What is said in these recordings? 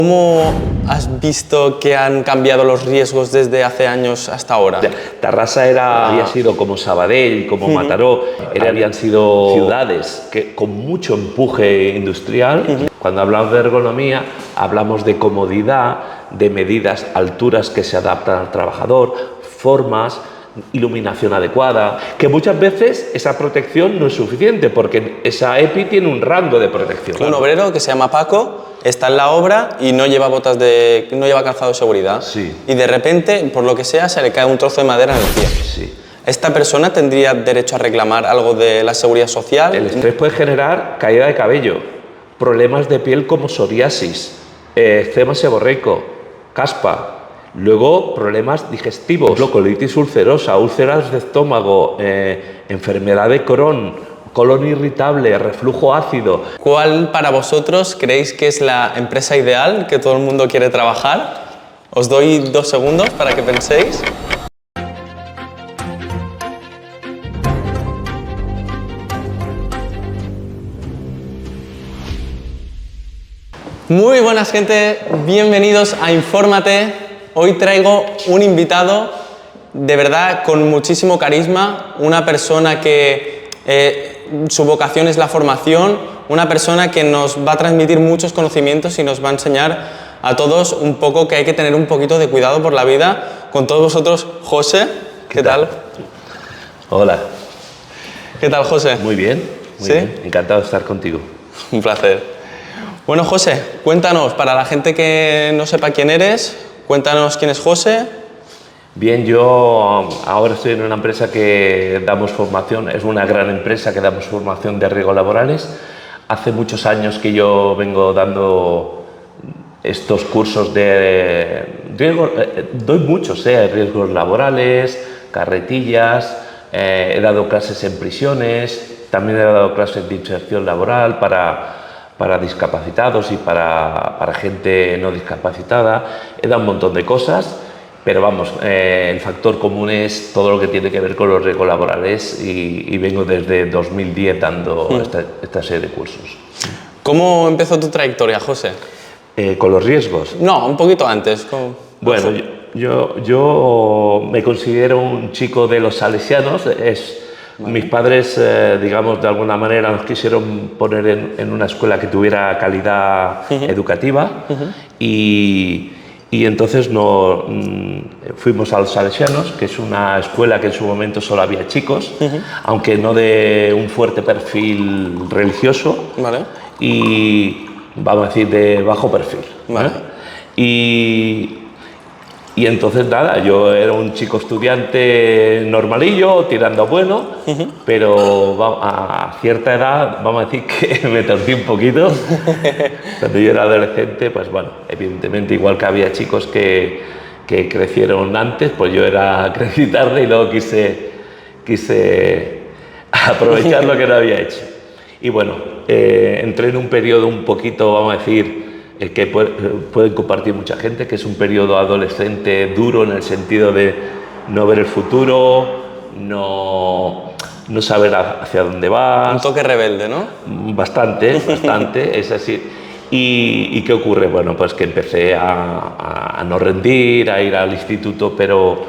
¿Cómo has visto que han cambiado los riesgos desde hace años hasta ahora? Tarrasa había sido como Sabadell, como Mataró, habían sido ciudades con mucho empuje industrial. Cuando hablamos de ergonomía, hablamos de comodidad, de medidas, alturas que se adaptan al trabajador, formas, iluminación adecuada, que muchas veces esa protección no es suficiente porque esa EPI tiene un rango de protección. Un obrero que se llama Paco está en la obra y no lleva no lleva calzado de seguridad. Sí. Y de repente, por lo que sea, se le cae un trozo de madera en el pie. Sí. ¿Esta persona tendría derecho a reclamar algo de la seguridad social? El estrés puede generar caída de cabello, problemas de piel como psoriasis, eczema seborreico, caspa. Luego, problemas digestivos, colitis ulcerosa, úlceras de estómago, enfermedad de Crohn, colon irritable, reflujo ácido. ¿Cuál para vosotros creéis que es la empresa ideal que todo el mundo quiere trabajar? Os doy 2 segundos para que penséis. Muy buenas gente, bienvenidos a Infórmate. Hoy traigo un invitado de verdad con muchísimo carisma, una persona que su vocación es la formación, una persona que nos va a transmitir muchos conocimientos y nos va a enseñar a todos un poco que hay que tener un poquito de cuidado por la vida. Con todos vosotros, José, ¿qué tal? Hola. ¿Qué tal, José? Muy bien, muy bien. Encantado de estar contigo. Un placer. Bueno, José, cuéntanos, para la gente que no sepa quién eres, cuéntanos quién es José. Bien, yo ahora estoy en una empresa que damos formación, es una gran empresa que damos formación de riesgos laborales. Hace muchos años que yo vengo dando estos cursos de riesgos, doy muchos, riesgos laborales, carretillas, he dado clases en prisiones, también he dado clases de inserción laboral para discapacitados y para gente no discapacitada. He dado un montón de cosas, pero vamos, el factor común es todo lo que tiene que ver con los riesgos laborales y vengo desde 2010 dando esta serie de cursos. ¿Cómo empezó tu trayectoria, José? ¿Con los riesgos? No, un poquito antes. Bueno, yo me considero un chico de los salesianos. Mis padres, digamos, de alguna manera nos quisieron poner en una escuela que tuviera calidad educativa y entonces fuimos a los salesianos, que es una escuela que en su momento solo había chicos, aunque no de un fuerte perfil religioso, ¿vale? Y vamos a decir de bajo perfil. ¿Vale? Y entonces nada, yo era un chico estudiante normalillo, tirando a bueno, pero a cierta edad, vamos a decir que me torcí un poquito. Cuando yo era adolescente, pues bueno, evidentemente igual que había chicos que crecieron antes, pues yo crecí tarde y luego quise aprovechar lo que no había hecho. Y bueno, entré en un periodo un poquito, vamos a decir, el que puede compartir mucha gente, que es un periodo adolescente duro en el sentido de no ver el futuro, no saber hacia dónde vas. Un toque rebelde, ¿no? Bastante, es así. ¿Y qué ocurre? Bueno, pues que empecé a no rendir, a ir al instituto, pero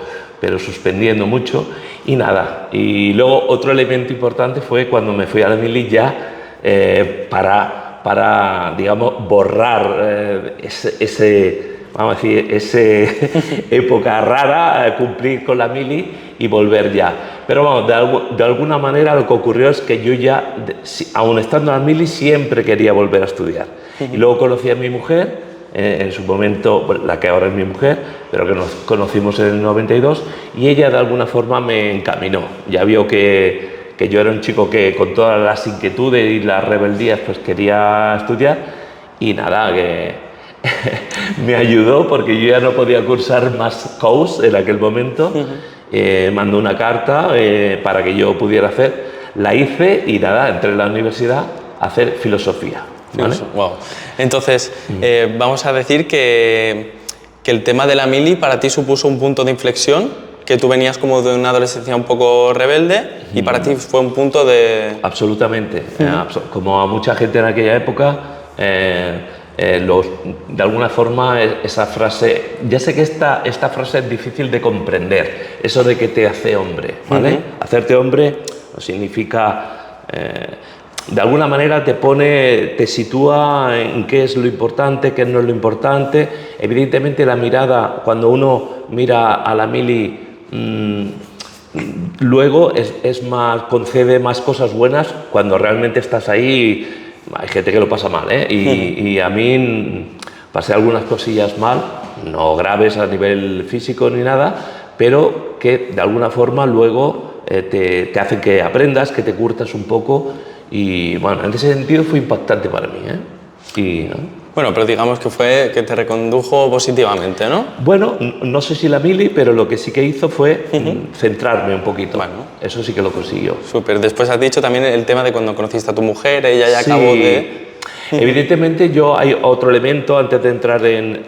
suspendiendo mucho y nada. Y luego otro elemento importante fue cuando me fui a la mili ya para digamos, borrar vamos a decir, esa época rara, cumplir con la mili y volver ya. Pero vamos, de alguna manera lo que ocurrió es que yo ya, aun estando en la mili, siempre quería volver a estudiar. Y luego conocí a mi mujer, en su momento, la que ahora es mi mujer, pero que nos conocimos en el 92, y ella de alguna forma me encaminó. Ya vio que yo era un chico que con todas las inquietudes y las rebeldías pues quería estudiar y nada, que me ayudó porque yo ya no podía cursar más COUS en aquel momento. Mandó una carta para que yo pudiera hacer, la hice y nada, entré en la universidad a hacer filosofía. ¿Vale? Wow. Entonces, vamos a decir que el tema de la mili para ti supuso un punto de inflexión, que tú venías como de una adolescencia un poco rebelde y para ti fue un punto de... Absolutamente. Como a mucha gente en aquella época, de alguna forma esa frase, ya sé que esta frase es difícil de comprender, eso de que te hace hombre, ¿vale? Hacerte hombre significa, de alguna manera te sitúa en qué es lo importante, qué no es lo importante. Evidentemente la mirada, cuando uno mira a la Mili, luego concede más cosas buenas cuando realmente estás ahí. Hay gente que lo pasa mal, ¿eh? Y a mí pasé algunas cosillas mal, no graves a nivel físico ni nada, pero que de alguna forma luego te hacen que aprendas, que te curtas un poco, y bueno, en ese sentido fue impactante para mí, ¿eh? ¿No? Bueno, pero digamos que te recondujo positivamente, ¿no? Bueno, no sé si la Mili, pero lo que sí que hizo fue centrarme un poquito. Bueno, eso sí que lo consiguió. Súper. Después has dicho también el tema de cuando conociste a tu mujer, ella ya acabó de... Evidentemente hay otro elemento antes de entrar en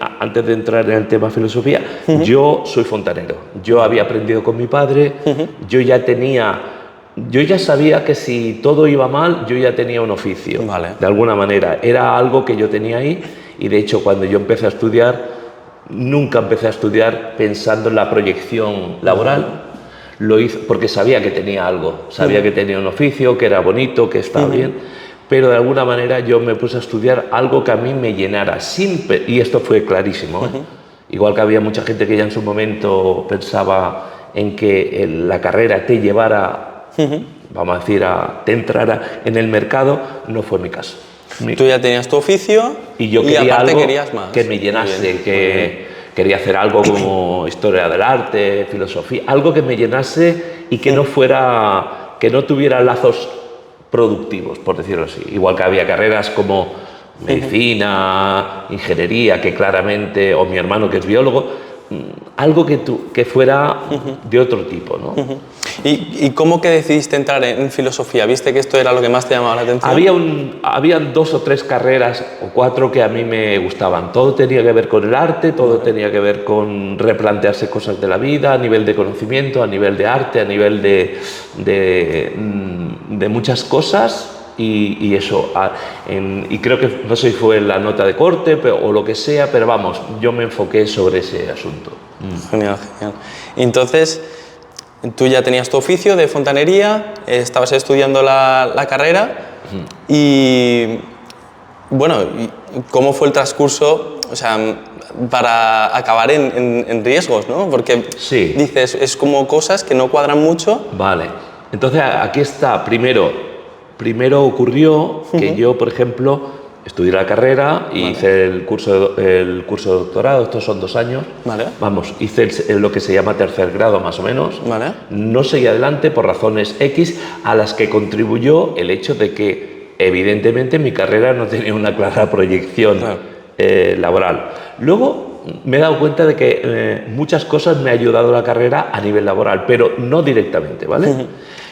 el tema filosofía. Yo soy fontanero. Yo había aprendido con mi padre, yo ya sabía que si todo iba mal, yo ya tenía un oficio, de alguna manera. Era algo que yo tenía ahí, y de hecho cuando yo empecé a estudiar, nunca empecé a estudiar pensando en la proyección laboral. Lo hice porque sabía que tenía algo, sabía que tenía un oficio, que era bonito, que estaba bien, pero de alguna manera yo me puse a estudiar algo que a mí me llenara, y esto fue clarísimo, ¿eh? Igual que había mucha gente que ya en su momento pensaba en que la carrera te llevara, vamos a decir, te entrara en el mercado, no fue mi caso. Tú ya tenías tu oficio y yo quería aparte algo querías más. Que me llenase, quería hacer algo como historia del arte, filosofía, algo que me llenase y que no tuviera lazos productivos, por decirlo así. Igual que había carreras como medicina, ingeniería, que claramente, o mi hermano que es biólogo, algo que fuera de otro tipo, ¿no? ¿Y cómo que decidiste entrar en filosofía? ¿Viste que esto era lo que más te llamaba la atención? Habían 2 o 3 carreras o 4 que a mí me gustaban. Todo tenía que ver con el arte, todo tenía que ver con replantearse cosas de la vida, a nivel de conocimiento, a nivel de arte, a nivel de muchas cosas. Y eso, y creo que no sé si fue la nota de corte o lo que sea, pero vamos, yo me enfoqué sobre ese asunto. Genial, genial. Entonces, tú ya tenías tu oficio de fontanería, estabas estudiando la carrera y, bueno, ¿cómo fue el transcurso? O sea, para acabar en riesgos, ¿no? Porque dices, es como cosas que no cuadran mucho. Vale, entonces aquí está, Primero ocurrió que yo, por ejemplo, estudié la carrera y hice el curso de doctorado, estos son 2 años. Vamos, hice lo que se llama tercer grado más o menos. No seguí adelante por razones X, a las que contribuyó el hecho de que evidentemente mi carrera no tenía una clara proyección laboral. Luego me he dado cuenta de que muchas cosas me ha ayudado la carrera a nivel laboral, pero no directamente, ¿vale?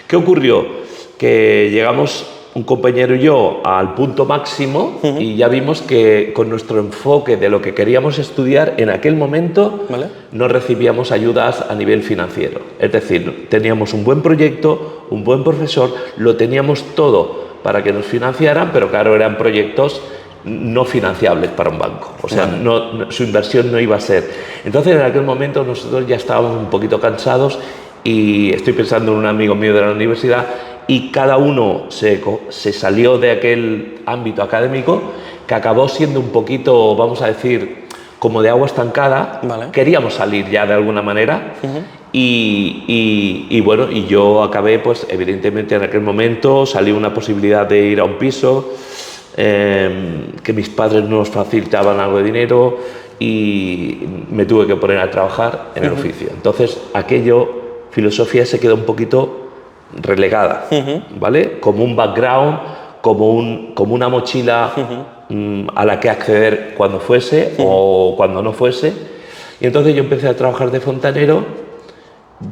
¿Qué ocurrió? Que llegamos un compañero y yo al punto máximo y ya vimos que con nuestro enfoque de lo que queríamos estudiar en aquel momento no recibíamos ayudas a nivel financiero. Es decir, teníamos un buen proyecto, un buen profesor, lo teníamos todo para que nos financiaran, pero claro, eran proyectos no financiables para un banco. O sea, su inversión no iba a ser. Entonces, en aquel momento nosotros ya estábamos un poquito cansados y estoy pensando en un amigo mío de la universidad y cada uno se salió de aquel ámbito académico que acabó siendo un poquito, vamos a decir, como de agua estancada. Queríamos salir ya de alguna manera y bueno, y yo acabé, pues evidentemente en aquel momento salió una posibilidad de ir a un piso, que mis padres nos facilitaban algo de dinero y me tuve que poner a trabajar en el oficio. Entonces filosofía se quedó un poquito relegada, ¿vale? Como un background, como una mochila a la que acceder cuando fuese o cuando no fuese. Y entonces yo empecé a trabajar de fontanero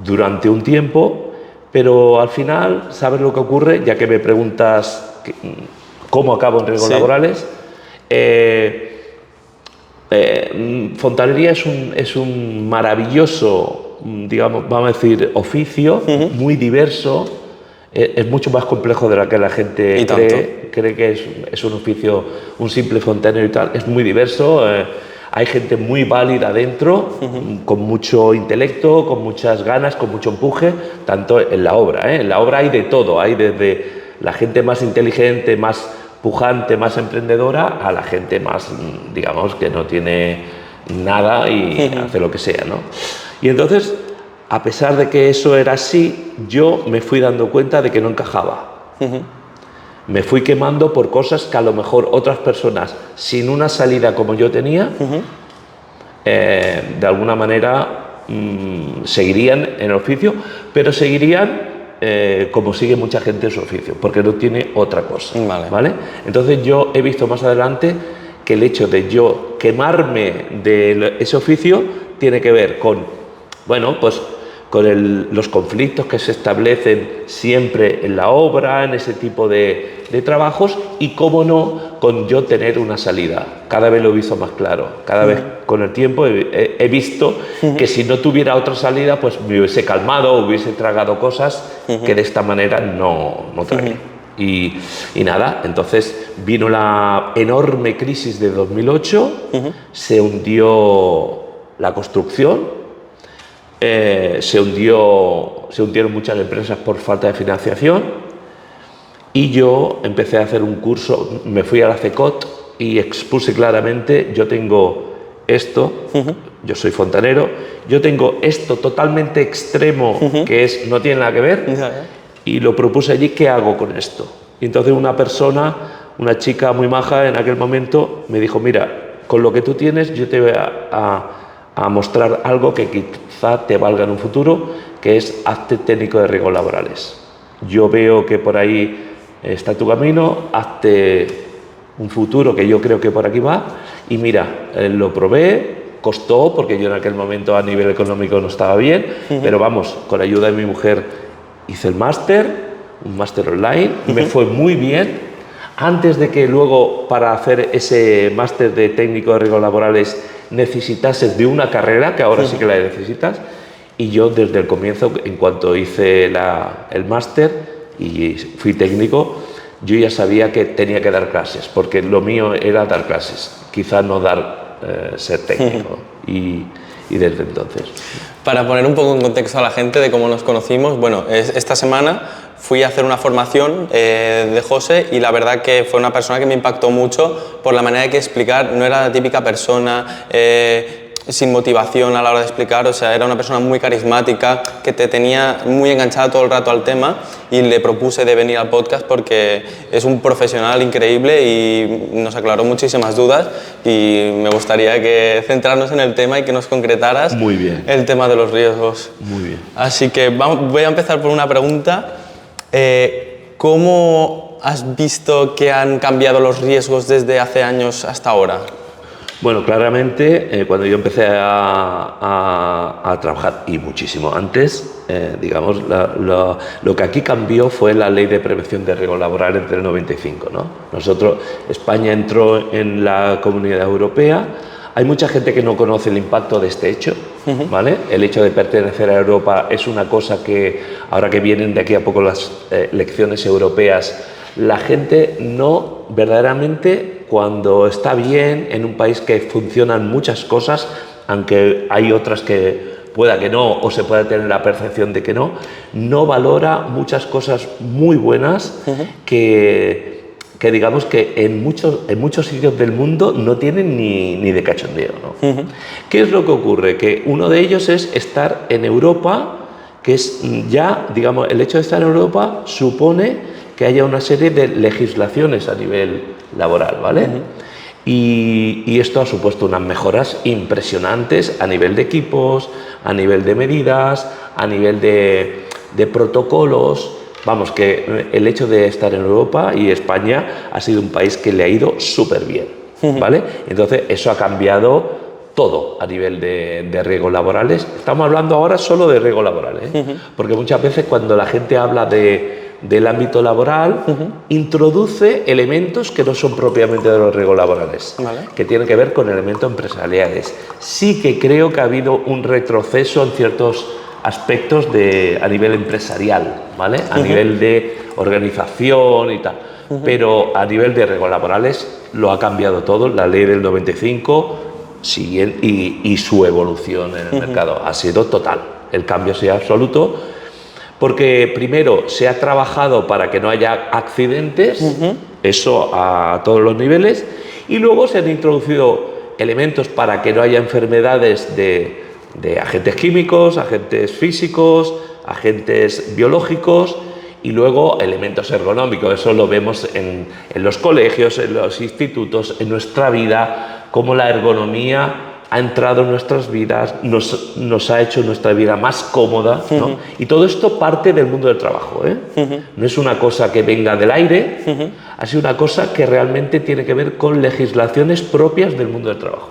durante un tiempo, pero al final, ¿sabes lo que ocurre? Ya que me preguntas cómo acabo en riesgos laborales, fontanería es un maravilloso, digamos, vamos a decir, oficio muy diverso, es mucho más complejo de lo que la gente cree que es un oficio, un simple fontanero y tal. Es muy diverso, hay gente muy válida dentro, con mucho intelecto, con muchas ganas, con mucho empuje, tanto en la obra. En la obra hay de todo, hay desde la gente más inteligente, más pujante, más emprendedora, a la gente más, digamos, que no tiene nada y hace lo que sea, ¿no? Y entonces, a pesar de que eso era así, yo me fui dando cuenta de que no encajaba. Me fui quemando por cosas que a lo mejor otras personas, sin una salida como yo tenía, de alguna manera seguirían en el oficio, pero seguirían como sigue mucha gente en su oficio, porque no tiene otra cosa. ¿Vale? Entonces yo he visto más adelante que el hecho de yo quemarme de ese oficio tiene que ver con, bueno, pues con los conflictos que se establecen siempre en la obra, en ese tipo de trabajos, y cómo no, con yo tener una salida. Cada vez lo he visto más claro, cada vez con el tiempo he visto que si no tuviera otra salida, pues me hubiese calmado, hubiese tragado cosas que de esta manera no tragué. Y nada, entonces vino la enorme crisis de 2008, se hundió la construcción, se hundieron muchas empresas por falta de financiación, y yo empecé a hacer un curso, me fui a la CECOT y expuse claramente: yo tengo esto, yo soy fontanero, yo tengo esto totalmente extremo que no tiene nada que ver, y lo propuse allí: ¿qué hago con esto? Y entonces una chica muy maja en aquel momento me dijo: mira, con lo que tú tienes yo te voy a mostrar algo que quizá te valga en un futuro, que es hazte técnico de riesgos laborales. Yo veo que por ahí está tu camino, hazte un futuro que yo creo que por aquí va. Y mira, lo probé, costó, porque yo en aquel momento a nivel económico no estaba bien, pero vamos, con la ayuda de mi mujer hice el máster, un máster online, me fue muy bien. Antes de que luego, para hacer ese máster de técnico de riesgos laborales, necesitases de una carrera, que ahora sí que la necesitas, y yo desde el comienzo, en cuanto hice el máster y fui técnico, yo ya sabía que tenía que dar clases, porque lo mío era dar clases, quizá no ser técnico, y desde entonces. Para poner un poco en contexto a la gente de cómo nos conocimos, bueno, esta semana fui a hacer una formación de José, y la verdad que fue una persona que me impactó mucho por la manera de explicar. No era la típica persona sin motivación a la hora de explicar, o sea, era una persona muy carismática que te tenía muy enganchada todo el rato al tema, y le propuse de venir al podcast porque es un profesional increíble y nos aclaró muchísimas dudas, y me gustaría que centrarnos en el tema y que nos concretaras muy bien el tema de los riesgos. Muy bien. Así que voy a empezar por una pregunta. ¿Cómo has visto que han cambiado los riesgos desde hace años hasta ahora? Bueno, claramente, cuando yo empecé a trabajar, y muchísimo antes, digamos, lo que aquí cambió fue la Ley de Prevención de Riesgos Laborales del 95, ¿no? España entró en la Comunidad Europea. Hay mucha gente que no conoce el impacto de este hecho, ¿vale? El hecho de pertenecer a Europa es una cosa que, ahora que vienen de aquí a poco las elecciones europeas, la gente no verdaderamente, cuando está bien en un país que funcionan muchas cosas, aunque hay otras que pueda que no, o se pueda tener la percepción de que no valora muchas cosas muy buenas que digamos que en muchos sitios del mundo no tienen ni de cachondeo, ¿no? ¿Qué es lo que ocurre? Que uno de ellos es estar en Europa, que es ya, digamos, el hecho de estar en Europa supone que haya una serie de legislaciones a nivel laboral, ¿vale? Y esto ha supuesto unas mejoras impresionantes a nivel de equipos, a nivel de medidas, a nivel de protocolos. Vamos, que el hecho de estar en Europa y España ha sido un país que le ha ido súper bien, ¿vale? Entonces eso ha cambiado todo a nivel de riesgos laborales. Estamos hablando ahora solo de riesgos laborales, porque muchas veces cuando la gente habla del ámbito laboral, introduce elementos que no son propiamente de los riesgos laborales, que tienen que ver con elementos empresariales. Sí que creo que ha habido un retroceso en ciertos aspectos a nivel empresarial, ¿vale? A nivel de organización y tal. Pero a nivel de reglas laborales lo ha cambiado todo, la ley del 95 y su evolución en el mercado ha sido total. El cambio ha sido absoluto porque primero se ha trabajado para que no haya accidentes, eso a todos los niveles, y luego se han introducido elementos para que no haya enfermedades de agentes químicos, agentes físicos, agentes biológicos, y luego elementos ergonómicos. Eso lo vemos en los colegios, en los institutos, en nuestra vida, cómo la ergonomía ha entrado en nuestras vidas, nos ha hecho nuestra vida más cómoda, ¿no? Y todo esto parte del mundo del trabajo, ¿eh? No es una cosa que venga del aire, ha sido una cosa que realmente tiene que ver con legislaciones propias del mundo del trabajo.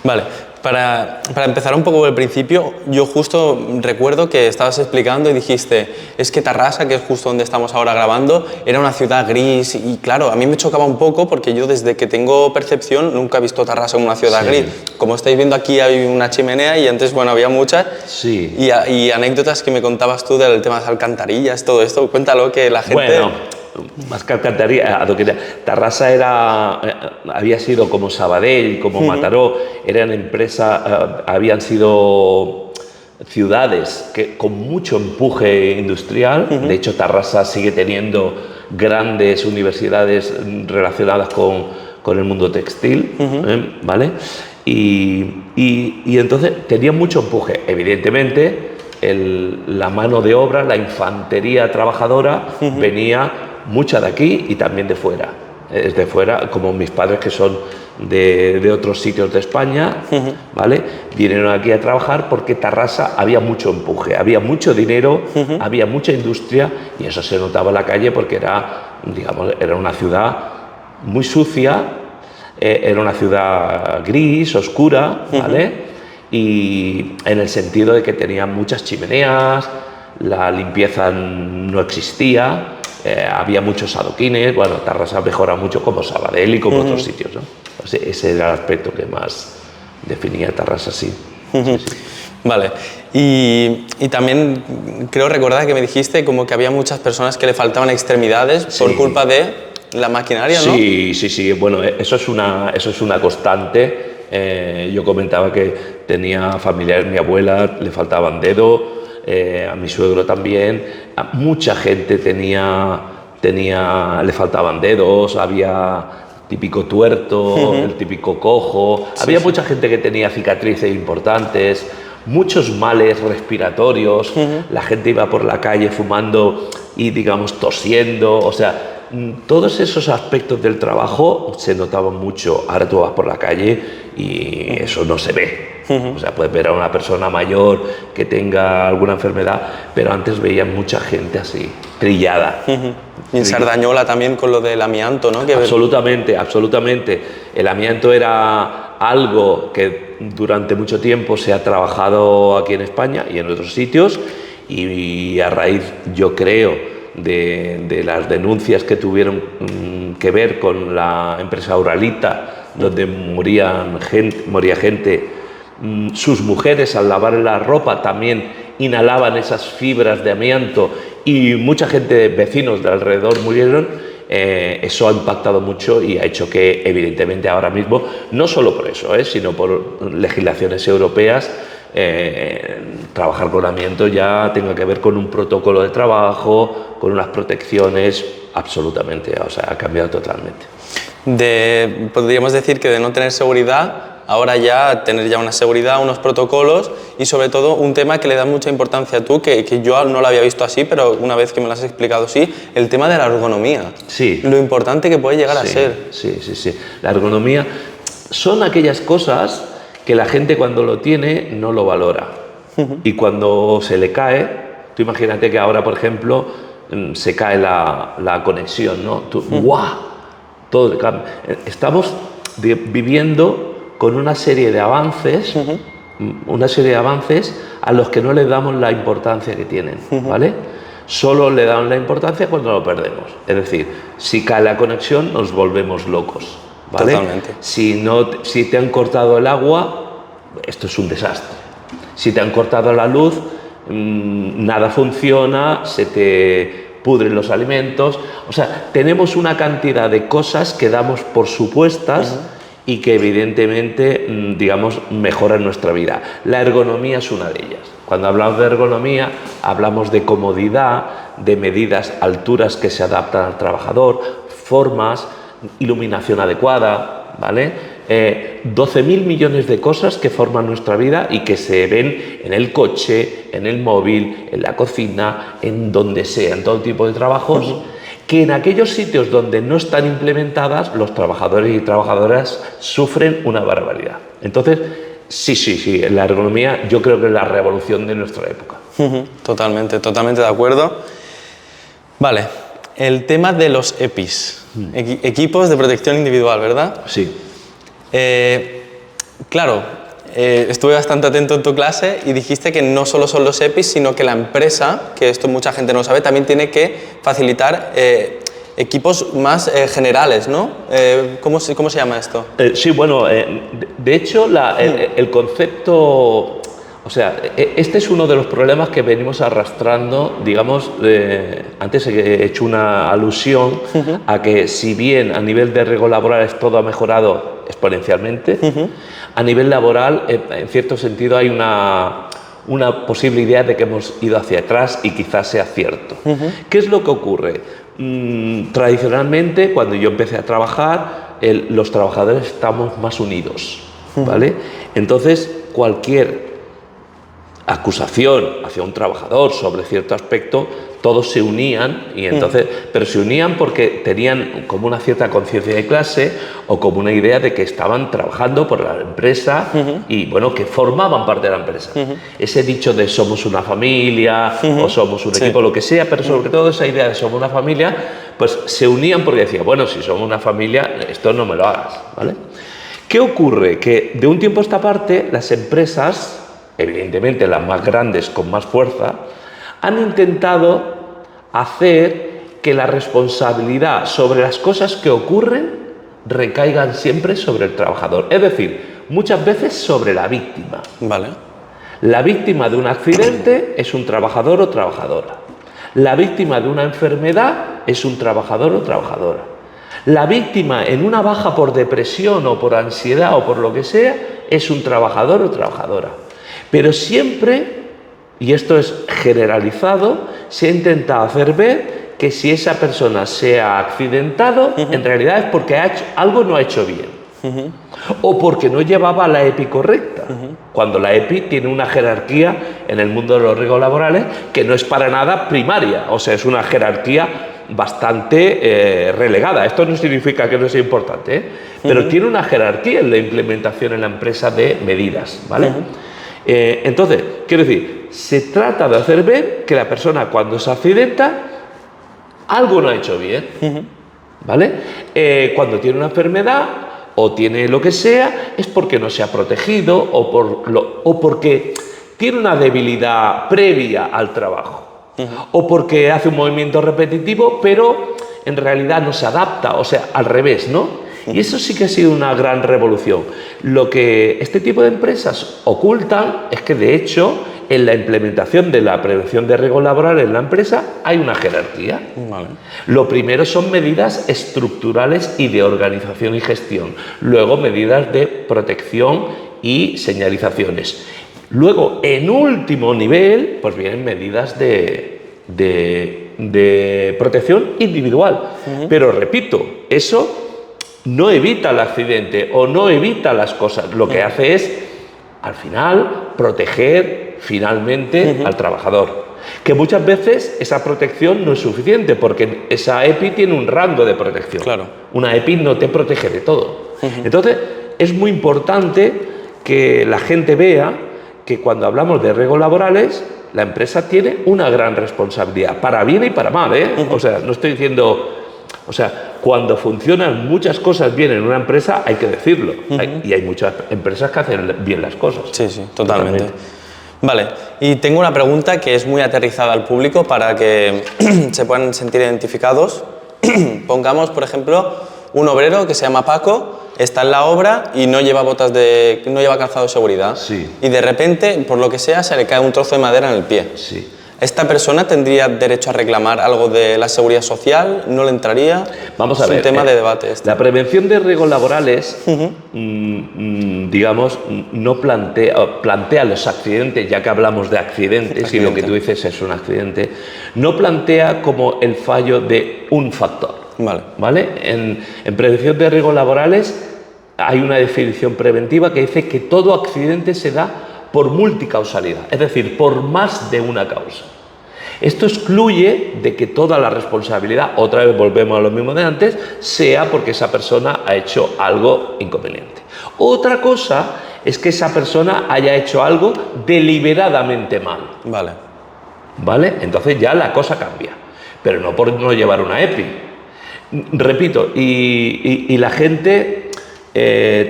Vale. Para empezar un poco por el principio, yo justo recuerdo que estabas explicando y dijiste, es que Tarrasa, que es justo donde estamos ahora grabando, era una ciudad gris y claro, a mí me chocaba un poco porque yo desde que tengo percepción nunca he visto Tarrasa como una ciudad gris. Como estáis viendo aquí hay una chimenea y antes, bueno, había muchas. Sí. Y anécdotas que me contabas tú del tema de las alcantarillas, todo esto, cuéntalo que la gente... Bueno, más que alcantarilla, Tarrasa había sido como Sabadell, como Mataró, eran empresas, habían sido ciudades con mucho empuje industrial. De hecho, Tarrasa sigue teniendo grandes universidades relacionadas con el mundo textil, ¿vale? Y entonces tenía mucho empuje. Evidentemente, la mano de obra, la infantería trabajadora venía mucha de aquí y también de fuera. Es de fuera, como mis padres que son de otros sitios de España, ¿vale? Vinieron aquí a trabajar porque Tarrasa había mucho empuje, había mucho dinero, había mucha industria y eso se notaba en la calle porque era una ciudad muy sucia, era una ciudad gris, oscura, ¿vale? Y en el sentido de que tenía muchas chimeneas, la limpieza no existía, había muchos adoquines. Bueno, Tarrasa mejora mucho como Sabadell y como otros sitios, ¿no? O sea, ese era el aspecto que más definía Tarrasa, sí. Sí. Vale, y también creo recordar que me dijiste como que había muchas personas que le faltaban extremidades por culpa de la maquinaria, ¿no? Sí, bueno, eso es una constante. Yo comentaba que tenía familiares, mi abuela le faltaban dedos, a mi suegro también, a mucha gente le faltaban dedos, había típico tuerto, el típico cojo, había mucha gente que tenía cicatrices importantes, muchos males respiratorios, la gente iba por la calle fumando y digamos tosiendo, o sea, todos esos aspectos del trabajo se notaban mucho. Ahora tú vas por la calle y eso no se ve. O sea, puedes ver a una persona mayor que tenga alguna enfermedad, pero antes veía mucha gente así, trillada. Y en Sardañola también con lo del amianto, ¿no? Absolutamente. El amianto era algo que durante mucho tiempo se ha trabajado aquí en España y en otros sitios y a raíz, yo creo, de las denuncias que tuvieron que ver con la empresa Uralita, donde moría gente, sus mujeres al lavar la ropa también inhalaban esas fibras de amianto y mucha gente, vecinos de alrededor, murieron. Eso ha impactado mucho y ha hecho que evidentemente ahora mismo, no solo por eso, sino por legislaciones europeas, trabajar con amianto ya tenga que ver con un protocolo de trabajo, con unas protecciones, absolutamente, o sea, ha cambiado totalmente. Podríamos decir que de no tener seguridad, ahora ya tener ya una seguridad, unos protocolos y sobre todo un tema que le da mucha importancia a tú, que yo no lo había visto así, pero una vez que me lo has explicado sí, el tema de la ergonomía. Sí. Lo importante que puede llegar a ser. Sí. La ergonomía son aquellas cosas que la gente cuando lo tiene no lo valora. Y cuando se le cae, tú imagínate que ahora, por ejemplo, se cae la conexión, ¿no? ¡Guau! Todo cambia. Estamos viviendo con una serie de avances, a los que no le damos la importancia que tienen, ¿vale? Solo le damos la importancia cuando lo perdemos. Es decir, si cae la conexión nos volvemos locos, ¿vale? Totalmente. Si te han cortado el agua, esto es un desastre. Si te han cortado la luz, nada funciona, se te pudren los alimentos. O sea, tenemos una cantidad de cosas que damos por supuestas y que evidentemente, digamos, mejoran nuestra vida. La ergonomía es una de ellas. Cuando hablamos de ergonomía, hablamos de comodidad, de medidas, alturas que se adaptan al trabajador, formas, iluminación adecuada, ¿vale? 12.000 millones de cosas que forman nuestra vida y que se ven en el coche, en el móvil, en la cocina, en donde sea, en todo tipo de trabajos, que en aquellos sitios donde no están implementadas, los trabajadores y trabajadoras sufren una barbaridad. Entonces, sí, la ergonomía yo creo que es la revolución de nuestra época. Totalmente de acuerdo. Vale, el tema de los EPIs, equipos de protección individual, ¿verdad? Sí. Claro, estuve bastante atento en tu clase y dijiste que no solo son los EPIs, sino que la empresa, que esto mucha gente no lo sabe, también tiene que facilitar equipos más generales, ¿no? ¿Cómo se llama esto? Sí, bueno, de hecho el concepto... O sea, este es uno de los problemas que venimos arrastrando, digamos, antes he hecho una alusión a que si bien a nivel de riesgos laborales todo ha mejorado exponencialmente, a nivel laboral, en cierto sentido, hay una posible idea de que hemos ido hacia atrás y quizás sea cierto. ¿Qué es lo que ocurre? Tradicionalmente, cuando yo empecé a trabajar, los trabajadores estamos más unidos, ¿vale? Entonces, cualquier acusación hacia un trabajador sobre cierto aspecto, todos se unían y entonces, pero se unían porque tenían como una cierta conciencia de clase o como una idea de que estaban trabajando por la empresa y bueno, que formaban parte de la empresa. Ese dicho de somos una familia o somos un equipo, lo que sea, pero sobre todo esa idea de somos una familia, pues se unían porque decían, bueno, si somos una familia, esto no me lo hagas, ¿vale? ¿Qué ocurre? Que de un tiempo a esta parte las empresas, evidentemente las más grandes con más fuerza, han intentado hacer que la responsabilidad sobre las cosas que ocurren recaigan siempre sobre el trabajador. Es decir, muchas veces sobre la víctima. Vale. La víctima de un accidente es un trabajador o trabajadora. La víctima de una enfermedad es un trabajador o trabajadora. La víctima en una baja por depresión o por ansiedad o por lo que sea es un trabajador o trabajadora. Pero siempre, y esto es generalizado, se ha intentado hacer ver que si esa persona se ha accidentado, en realidad es porque algo no ha hecho bien. O porque no llevaba la EPI correcta. Cuando la EPI tiene una jerarquía en el mundo de los riesgos laborales que no es para nada primaria. O sea, es una jerarquía bastante relegada. Esto no significa que no sea importante, pero tiene una jerarquía en la implementación en la empresa de medidas, ¿vale? Entonces, quiero decir, se trata de hacer ver que la persona cuando se accidenta, algo no ha hecho bien, ¿vale? Cuando tiene una enfermedad o tiene lo que sea, es porque no se ha protegido o porque tiene una debilidad previa al trabajo. O porque hace un movimiento repetitivo, pero en realidad no se adapta, o sea, al revés, ¿no? Y eso sí que ha sido una gran revolución. Lo que este tipo de empresas ocultan es que, de hecho, en la implementación de la prevención de riesgos laborales en la empresa hay una jerarquía. Vale. Lo primero son medidas estructurales y de organización y gestión. Luego, medidas de protección y señalizaciones. Luego, en último nivel, pues vienen medidas de protección individual. Pero repito, eso no evita el accidente o no evita las cosas. Lo que hace es, al final, proteger finalmente al trabajador. Que muchas veces esa protección no es suficiente porque esa EPI tiene un rango de protección. Claro. Una EPI no te protege de todo. Entonces, es muy importante que la gente vea que cuando hablamos de riesgos laborales, la empresa tiene una gran responsabilidad, para bien y para mal, ¿eh? O sea, no estoy diciendo... O sea, cuando funcionan muchas cosas bien en una empresa, hay que decirlo. Y hay muchas empresas que hacen bien las cosas. Sí, totalmente. Vale, y tengo una pregunta que es muy aterrizada al público para que se puedan sentir identificados. Pongamos, por ejemplo, un obrero que se llama Paco, está en la obra y no lleva no lleva calzado de seguridad. Sí. Y de repente, por lo que sea, se le cae un trozo de madera en el pie. Sí. ¿Esta persona tendría derecho a reclamar algo de la seguridad social? ¿No le entraría? Vamos a ver. Es un tema de debate este. La prevención de riesgos laborales, digamos, no plantea los accidentes, ya que hablamos de accidentes y lo que tú dices es un accidente, no plantea como el fallo de un factor. ¿Vale? En prevención de riesgos laborales hay una definición preventiva que dice que todo accidente se da por multicausalidad, es decir, por más de una causa. Esto excluye de que toda la responsabilidad, otra vez volvemos a lo mismo de antes, sea porque esa persona ha hecho algo inconveniente. Otra cosa es que esa persona haya hecho algo deliberadamente mal. ¿Vale? Entonces ya la cosa cambia, pero no por no llevar una EPI. Repito, y la gente,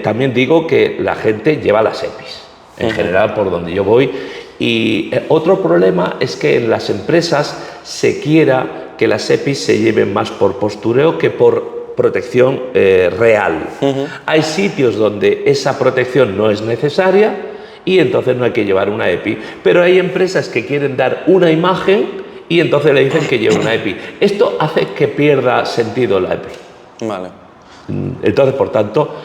también digo que la gente lleva las EPIs, en general por donde yo voy. Y otro problema es que en las empresas se quiera que las EPIs se lleven más por postureo que por protección real. Hay sitios donde esa protección no es necesaria y entonces no hay que llevar una EPI, pero hay empresas que quieren dar una imagen y entonces le dicen que lleve una EPI. Esto hace que pierda sentido la EPI. Entonces, por tanto,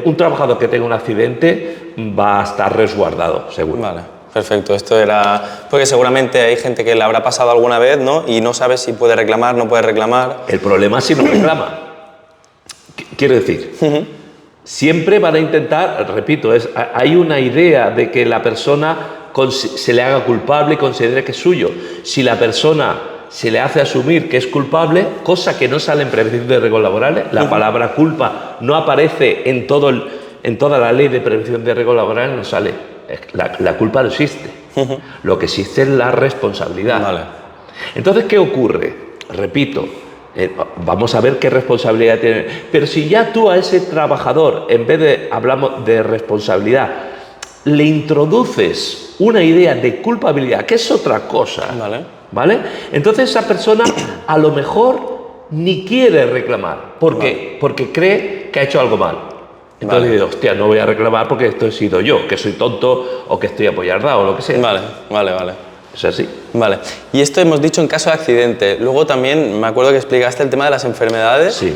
un trabajador que tenga un accidente va a estar resguardado, seguro. Perfecto, esto era porque seguramente hay gente que le habrá pasado alguna vez, ¿no? Y no sabe si puede reclamar, no puede reclamar. El problema es si no reclama. Quiero decir, siempre van a intentar, repito, hay una idea de que la persona se le haga culpable y considere que es suyo. Si la persona se le hace asumir que es culpable, cosa que no sale en prevención de riesgos laborales, la palabra culpa no aparece en toda la ley de prevención de riesgos laborales, no sale. La culpa no existe. Lo que existe es la responsabilidad. Entonces, ¿qué ocurre? Repito, vamos a ver qué responsabilidad tiene. Pero si ya tú a ese trabajador, en vez de hablamos de responsabilidad, le introduces una idea de culpabilidad, que es otra cosa, ¿vale? Entonces esa persona a lo mejor ni quiere reclamar. ¿Por qué? Porque cree que ha hecho algo mal. Entonces dice, hostia, no voy a reclamar porque esto he sido yo, que soy tonto o que estoy apoyardado o lo que sea. Vale. Es así. Y esto hemos dicho en caso de accidente. Luego también me acuerdo que explicaste el tema de las enfermedades. Sí.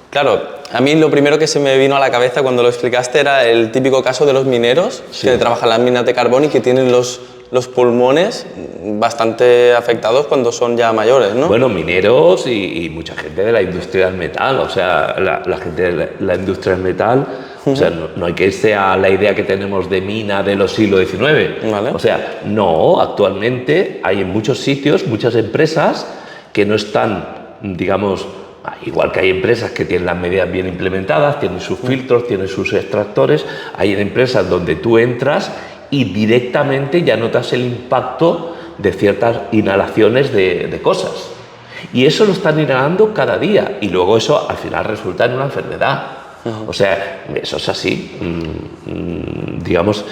Claro, a mí lo primero que se me vino a la cabeza cuando lo explicaste era el típico caso de los mineros que trabajan en las minas de carbón y que tienen los pulmones bastante afectados cuando son ya mayores, ¿no? Bueno, mineros y mucha gente de la industria del metal, o sea, la gente de la industria del metal, o sea, no hay que irse a la idea que tenemos de mina de los siglos XIX. O sea, no, actualmente hay en muchos sitios, muchas empresas que no están, digamos, igual que hay empresas que tienen las medidas bien implementadas, tienen sus filtros, tienen sus extractores, hay empresas donde tú entras y directamente ya notas el impacto de ciertas inhalaciones de cosas. Y eso lo están inhalando cada día y luego eso al final resulta en una enfermedad. O sea, eso es así. Digamos,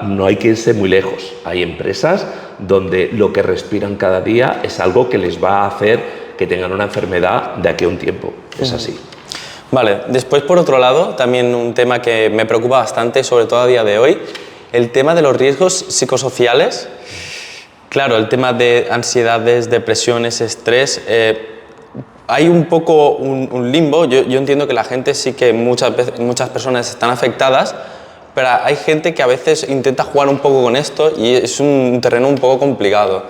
no hay que irse muy lejos. Hay empresas donde lo que respiran cada día es algo que les va a hacer que tengan una enfermedad de aquí a un tiempo. Es así. Vale, después por otro lado, también un tema que me preocupa bastante, sobre todo a día de hoy, el tema de los riesgos psicosociales. Claro, el tema de ansiedades, depresiones, estrés, hay un poco un limbo. Yo entiendo que la gente sí que muchas personas están afectadas, pero hay gente que a veces intenta jugar un poco con esto y es un terreno un poco complicado.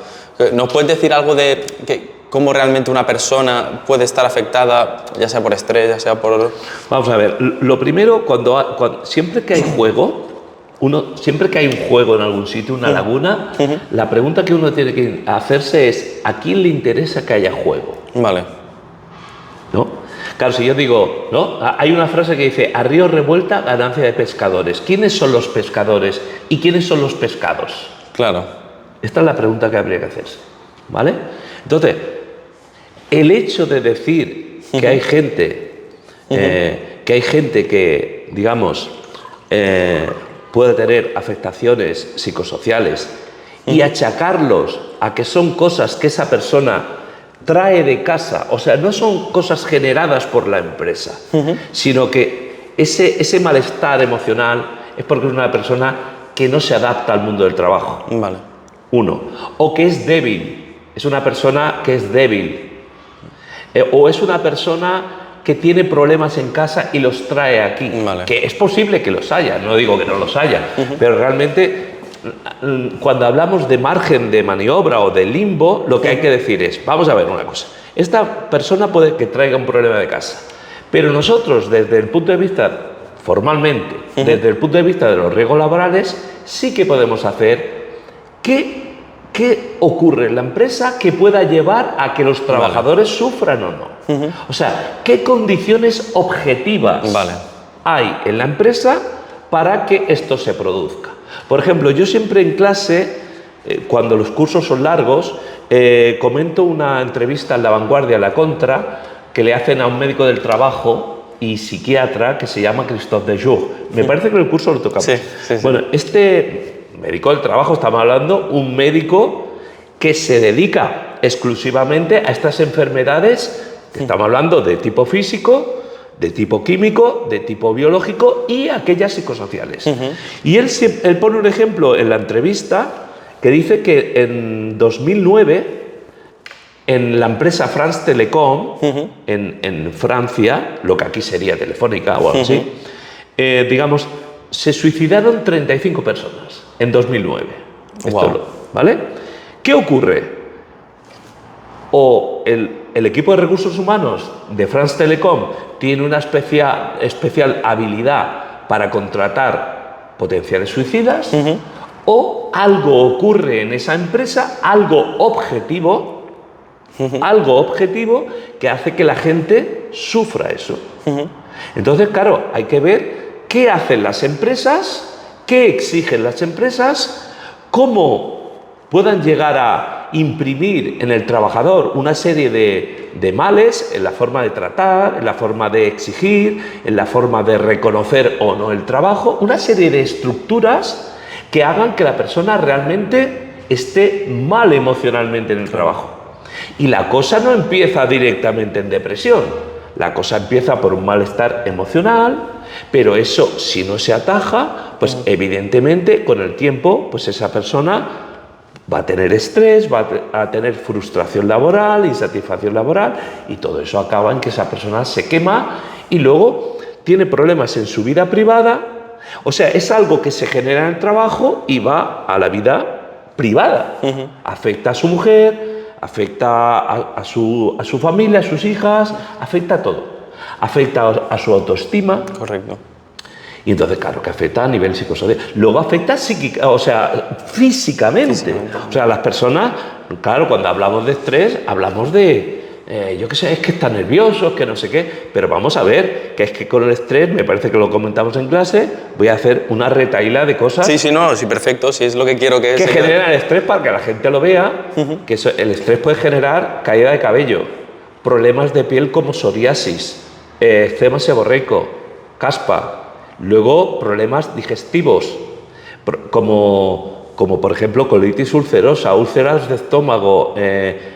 ¿Nos puedes decir algo de cómo realmente una persona puede estar afectada, ya sea por estrés, ya sea por...? Vamos a ver, lo primero, siempre que hay juego, siempre que hay un juego en algún sitio, una laguna, la pregunta que uno tiene que hacerse es ¿a quién le interesa que haya juego? ¿No? Claro, si yo digo, ¿no? Hay una frase que dice, a río revuelta, ganancia de pescadores. ¿Quiénes son los pescadores y quiénes son los pescados? Claro. Esta es la pregunta que habría que hacerse, ¿vale? Entonces, el hecho de decir que hay gente que, digamos, puede tener afectaciones psicosociales y achacarlos a que son cosas que esa persona trae de casa, o sea, no son cosas generadas por la empresa, sino que ese malestar emocional es porque es una persona que no se adapta al mundo del trabajo. Vale. Uno. O que es débil, es una persona que es débil. O es una persona que tiene problemas en casa y los trae aquí. Vale. Que es posible que los haya, no digo que no los haya, pero realmente cuando hablamos de margen de maniobra o de limbo, lo que hay que decir es, vamos a ver una cosa, esta persona puede que traiga un problema de casa, pero nosotros desde el punto de vista, formalmente, desde el punto de vista de los riesgos laborales, sí que podemos hacer qué ocurre en la empresa que pueda llevar a que los trabajadores sufran o no. O sea, qué condiciones objetivas hay en la empresa para que esto se produzca. Por ejemplo, yo siempre en clase, cuando los cursos son largos, comento una entrevista en La Vanguardia, La Contra, que le hacen a un médico del trabajo y psiquiatra que se llama Christophe Dejoux. Me parece que en el curso lo tocamos. Sí. Bueno, este médico del trabajo, estamos hablando, un médico que se dedica exclusivamente a estas enfermedades, que estamos hablando de tipo físico, de tipo químico, de tipo biológico y aquellas psicosociales. Y él pone un ejemplo en la entrevista que dice que en 2009, en la empresa France Telecom, en Francia, lo que aquí sería Telefónica o algo así, digamos, se suicidaron 35 personas en 2009. ¿Vale? ¿Qué ocurre? O el equipo de recursos humanos de France Telecom tiene una especial habilidad para contratar potenciales suicidas, o algo ocurre en esa empresa, algo objetivo que hace que la gente sufra eso. Entonces, claro, hay que ver qué hacen las empresas, qué exigen las empresas, cómo puedan llegar a imprimir en el trabajador una serie de males en la forma de tratar, en la forma de exigir, en la forma de reconocer o no el trabajo, una serie de estructuras que hagan que la persona realmente esté mal emocionalmente en el trabajo. Y la cosa no empieza directamente en depresión, la cosa empieza por un malestar emocional, pero eso, si no se ataja, pues evidentemente con el tiempo, pues esa persona va a tener estrés, va a tener frustración laboral, insatisfacción laboral, y todo eso acaba en que esa persona se quema y luego tiene problemas en su vida privada. O sea, es algo que se genera en el trabajo y va a la vida privada. Afecta a su mujer, afecta a su familia, a sus hijas, afecta a todo. Afecta a su autoestima. Correcto. Y entonces, claro, que afecta a nivel psicosocial. Luego afecta físicamente. O sea, las personas, claro, cuando hablamos de estrés, hablamos de, yo qué sé, es que están nerviosos, que no sé qué. Pero vamos a ver, que es que con el estrés, me parece que lo comentamos en clase, voy a hacer una retahíla de cosas. Sí, perfecto, sí, es lo que quiero que que generan el estrés para que la gente lo vea, que el estrés puede generar caída de cabello, problemas de piel como psoriasis, eczema seborreico, caspa. Luego, problemas digestivos, como por ejemplo colitis ulcerosa, úlceras de estómago,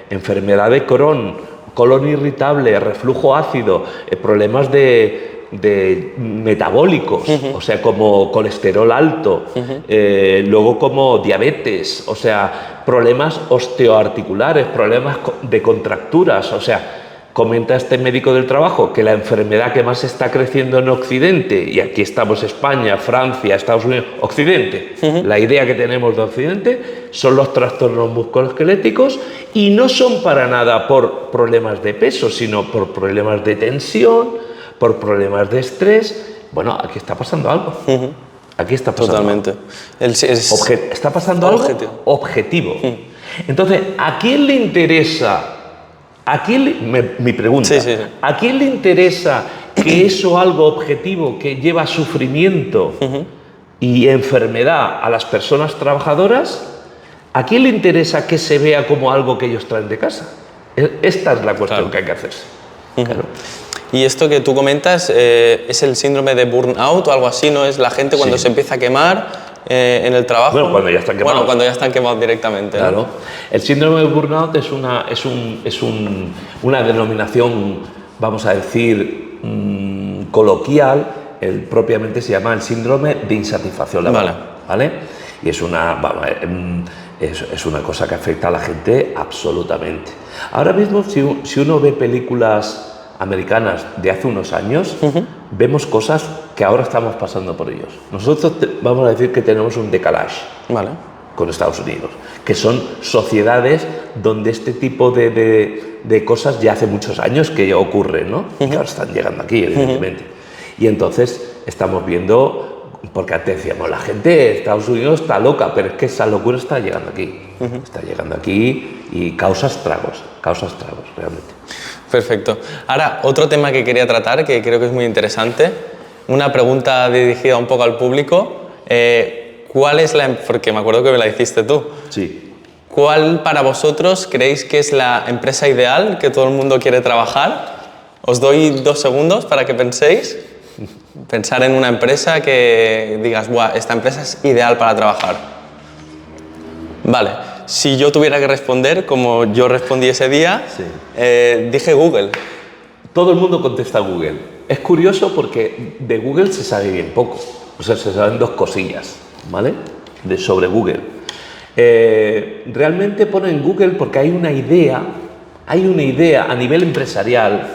enfermedad de Crohn, colon irritable, reflujo ácido, problemas de metabólicos, o sea, como colesterol alto, luego como diabetes, o sea, problemas osteoarticulares, problemas de contracturas, o sea, comenta este médico del trabajo que la enfermedad que más está creciendo en Occidente, y aquí estamos España, Francia, Estados Unidos, Occidente, la idea que tenemos de Occidente, son los trastornos musculoesqueléticos, y no son para nada por problemas de peso, sino por problemas de tensión, por problemas de estrés. Bueno, aquí está pasando algo. Aquí está pasando totalmente. algo. Está pasando algo objetivo. Entonces, ¿a quién le interesa? Mi pregunta, ¿a quién le interesa que eso algo objetivo que lleva sufrimiento y enfermedad a las personas trabajadoras, ¿a quién le interesa que se vea como algo que ellos traen de casa? Esta es la cuestión que hay que hacerse. Claro. Y esto que tú comentas, ¿es el síndrome de burnout o algo así? ¿No es la gente cuando se empieza a quemar en el trabajo. Bueno, cuando ya están quemados. Bueno, cuando ya están quemados directamente. Claro. ¿No? El síndrome de burnout es una denominación, vamos a decir, coloquial. Propiamente se llama el síndrome de insatisfacción laboral. ¿Vale? Y es una cosa que afecta a la gente absolutamente. Ahora mismo, si uno ve películas americanas de hace unos años, vemos cosas que ahora estamos pasando por ellos. Nosotros vamos a decir que tenemos un decalage con Estados Unidos, que son sociedades donde este tipo de cosas ya hace muchos años que ocurren, ¿no? Y que ahora están llegando aquí, evidentemente. Y entonces estamos viendo, porque antes decíamos, la gente de Estados Unidos está loca, pero es que esa locura está llegando aquí. Está llegando aquí y causa estragos realmente. Perfecto. Ahora, otro tema que quería tratar, que creo que es muy interesante, una pregunta dirigida un poco al público. ¿Cuál es porque me acuerdo que me la hiciste tú. Sí. ¿Cuál para vosotros creéis que es la empresa ideal que todo el mundo quiere trabajar? Os doy 2 segundos para que penséis. Pensar en una empresa que digas, ¡buah, esta empresa es ideal para trabajar! Vale. Si yo tuviera que responder, como yo respondí ese día, dije Google. Todo el mundo contesta Google. Es curioso porque de Google se sabe bien poco. O sea, se saben 2 cosillas, ¿vale? Sobre Google. Realmente ponen Google porque hay una idea a nivel empresarial.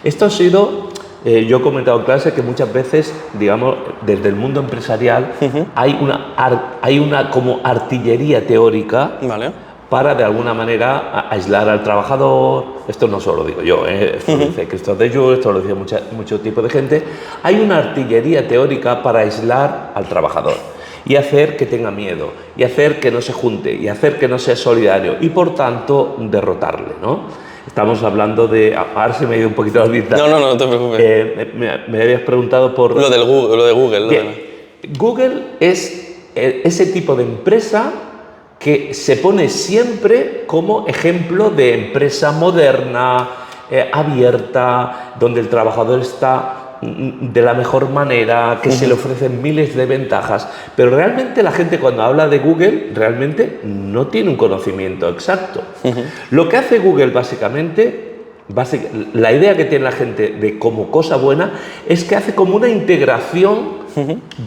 Esto ha sido, yo he comentado en clase que muchas veces, digamos, desde el mundo empresarial hay una como artillería teórica para de alguna manera aislar al trabajador. Esto no solo lo digo yo, esto lo dice Christophe Dejoux, esto lo dice mucho tipo de gente. Hay una artillería teórica para aislar al trabajador y hacer que tenga miedo, y hacer que no se junte, y hacer que no sea solidario, y por tanto derrotarle, ¿no? Estamos hablando de... Ahora se me ha ido un poquito la vista. No te preocupes. Me habías preguntado por... Lo de Google. Bien. Google es ese tipo de empresa que se pone siempre como ejemplo de empresa moderna, abierta, donde el trabajador está de la mejor manera, que se le ofrecen miles de ventajas. Pero realmente la gente cuando habla de Google realmente no tiene un conocimiento exacto. Lo que hace Google básicamente, la idea que tiene la gente de como cosa buena es que hace como una integración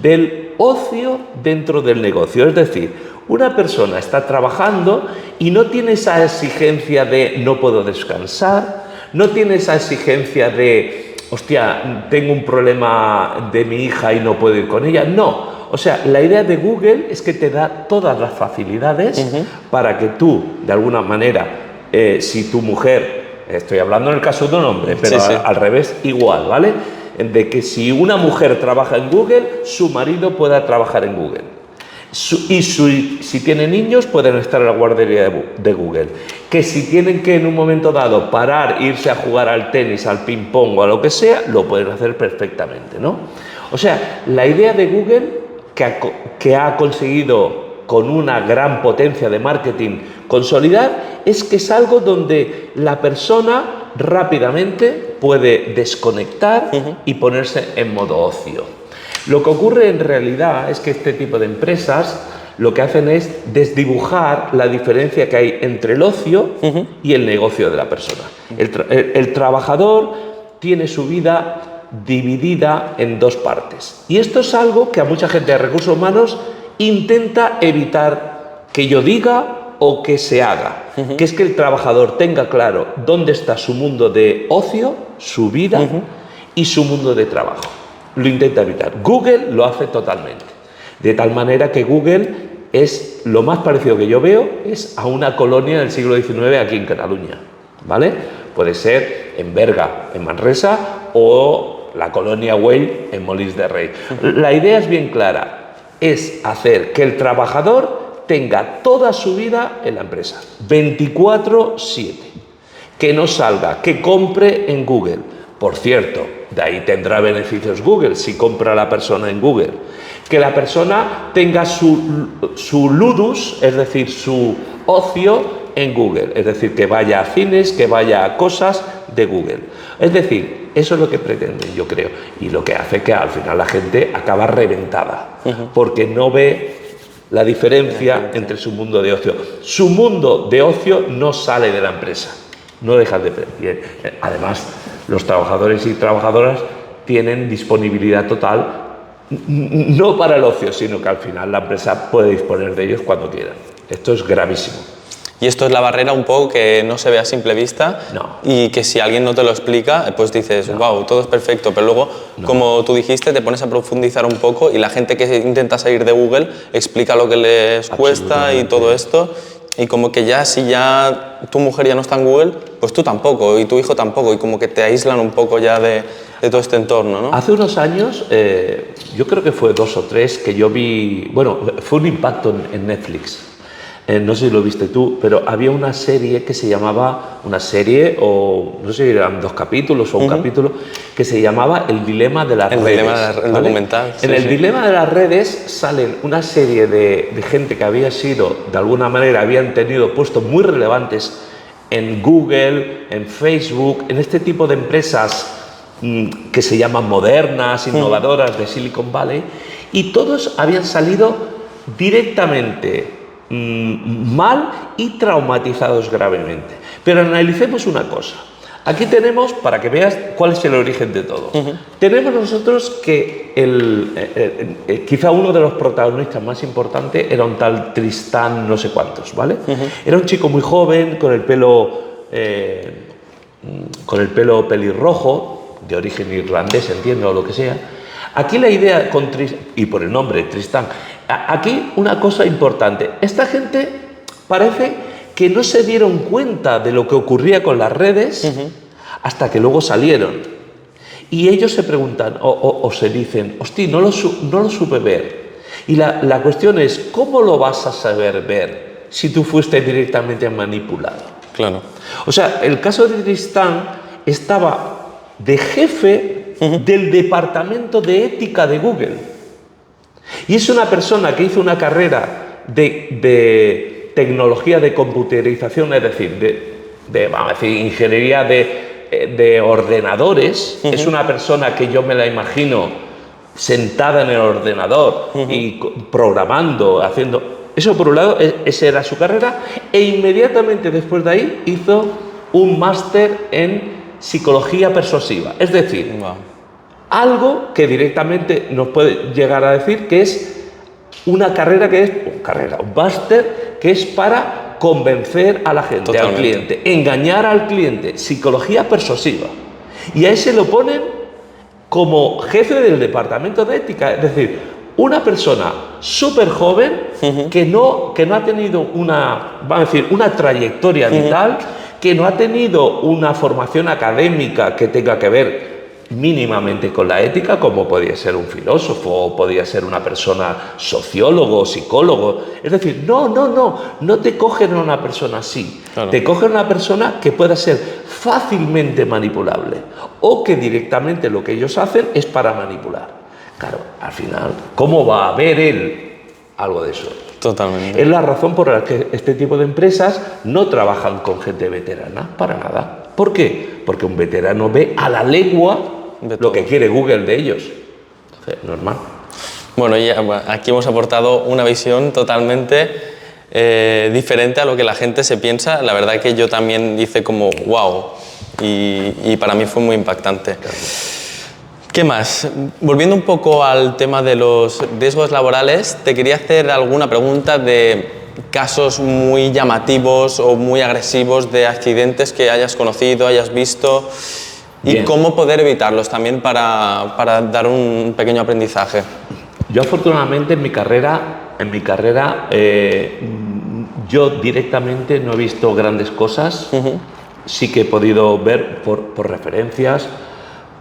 del ocio dentro del negocio. Es decir, una persona está trabajando y no tiene esa exigencia de no puedo descansar, no tiene esa exigencia de hostia, tengo un problema de mi hija y no puedo ir con ella. No, o sea, la idea de Google es que te da todas las facilidades para que tú, de alguna manera, si tu mujer, estoy hablando en el caso de un hombre, pero al revés igual, ¿vale? De que si una mujer trabaja en Google, su marido pueda trabajar en Google. Si tiene niños, pueden estar en la guardería de Google. Que si tienen que en un momento dado parar, irse a jugar al tenis, al ping pong o a lo que sea, lo pueden hacer perfectamente, ¿no? O sea, la idea de Google, que ha conseguido con una gran potencia de marketing consolidar, es que es algo donde la persona rápidamente puede desconectar y ponerse en modo ocio. Lo que ocurre en realidad es que este tipo de empresas lo que hacen es desdibujar la diferencia que hay entre el ocio y el negocio de la persona. El trabajador tiene su vida dividida en 2 partes. Y esto es algo que a mucha gente de recursos humanos intenta evitar que yo diga o que se haga. Que es que el trabajador tenga claro dónde está su mundo de ocio, su vida y su mundo de trabajo. Lo intenta evitar. Google lo hace totalmente. De tal manera que Google es lo más parecido que yo veo es a una colonia del siglo XIX aquí en Cataluña, ¿vale? Puede ser en Berga, en Manresa, o la colonia Güell en Molins de Rey. La idea es bien clara, es hacer que el trabajador tenga toda su vida en la empresa, 24/7, que no salga, que compre en Google. Por cierto, de ahí tendrá beneficios Google si compra la persona en Google. Que la persona tenga su ludus, es decir, su ocio en Google. Es decir, que vaya a cines, que vaya a cosas de Google. Es decir, eso es lo que pretenden, yo creo. Y lo que hace que al final la gente acaba reventada. Porque no ve la diferencia entre su mundo de ocio. Su mundo de ocio no sale de la empresa, no deja de... Además, los trabajadores y trabajadoras tienen disponibilidad total, no para el ocio, sino que al final la empresa puede disponer de ellos cuando quieran. Esto es gravísimo. Y esto es la barrera un poco que no se ve a simple vista y que si alguien no te lo explica, pues dices, wow, todo es perfecto, pero luego, como tú dijiste, te pones a profundizar un poco y la gente que intenta salir de Google explica lo que les cuesta y todo esto, y como que ya si ya tu mujer ya no está en Google, pues tú tampoco y tu hijo tampoco, y como que te aíslan un poco ya de todo este entorno, ¿no? Hace unos años, yo creo que fue 2 o 3, que yo vi, bueno, fue un impacto en Netflix. No sé si lo viste tú, pero había una serie que se llamaba, una serie, o no sé si eran 2 capítulos o un capítulo, que se llamaba El dilema de las redes. El dilema del documental. En el dilema de las redes salen una serie de gente que había sido, de alguna manera, habían tenido puestos muy relevantes en Google, en Facebook, en este tipo de empresas que se llaman modernas, innovadoras de Silicon Valley, y todos habían salido directamente mal y traumatizados gravemente. Pero analicemos una cosa. Aquí tenemos, para que veas cuál es el origen de todo, tenemos nosotros que quizá uno de los protagonistas más importantes era un tal Tristán no sé cuántos, ¿vale? Era un chico muy joven, con el pelo pelirrojo, de origen irlandés, entiendo, o lo que sea. Aquí la idea, y por el nombre, Tristán, aquí una cosa importante. Esta gente parece que no se dieron cuenta de lo que ocurría con las redes hasta que luego salieron. Y ellos se preguntan o se dicen, hostia, no lo supe ver. Y la cuestión es, ¿cómo lo vas a saber ver si tú fuiste directamente manipulado? Claro. O sea, el caso de Tristán estaba de jefe del departamento de ética de Google. Y es una persona que hizo una carrera de tecnología de computerización, es decir, vamos a decir, ingeniería de ordenadores. Es una persona que yo me la imagino sentada en el ordenador y programando, haciendo... Eso por un lado, esa era su carrera, e inmediatamente después de ahí hizo un máster en psicología persuasiva. Es decir, algo que directamente nos puede llegar a decir que es una carrera un máster que es para convencer a la gente, al cliente, engañar al cliente, psicología persuasiva. Y a ese lo ponen como jefe del departamento de ética, es decir, una persona súper joven que no ha tenido una trayectoria vital, que no ha tenido una formación académica que tenga que ver mínimamente con la ética, como podía ser un filósofo o podía ser una persona sociólogo, psicólogo. Es decir, no te cogen a una persona así. Claro. Te cogen a una persona que pueda ser fácilmente manipulable o que directamente lo que ellos hacen es para manipular. Claro, al final, ¿cómo va a ver él algo de eso? Totalmente. Es la razón por la que este tipo de empresas no trabajan con gente veterana, para nada. ¿Por qué? Porque un veterano ve a la legua lo que quiere Google de ellos. Entonces, normal. Bueno, aquí hemos aportado una visión totalmente diferente a lo que la gente se piensa. La verdad que yo también hice como wow, y para mí fue muy impactante. Claro. ¿Qué más? Volviendo un poco al tema de los riesgos laborales, te quería hacer alguna pregunta de casos muy llamativos o muy agresivos de accidentes que hayas conocido, hayas visto, y cómo poder evitarlos también para dar un pequeño aprendizaje. Yo afortunadamente en mi carrera yo directamente no he visto grandes cosas. Sí que he podido ver por referencias,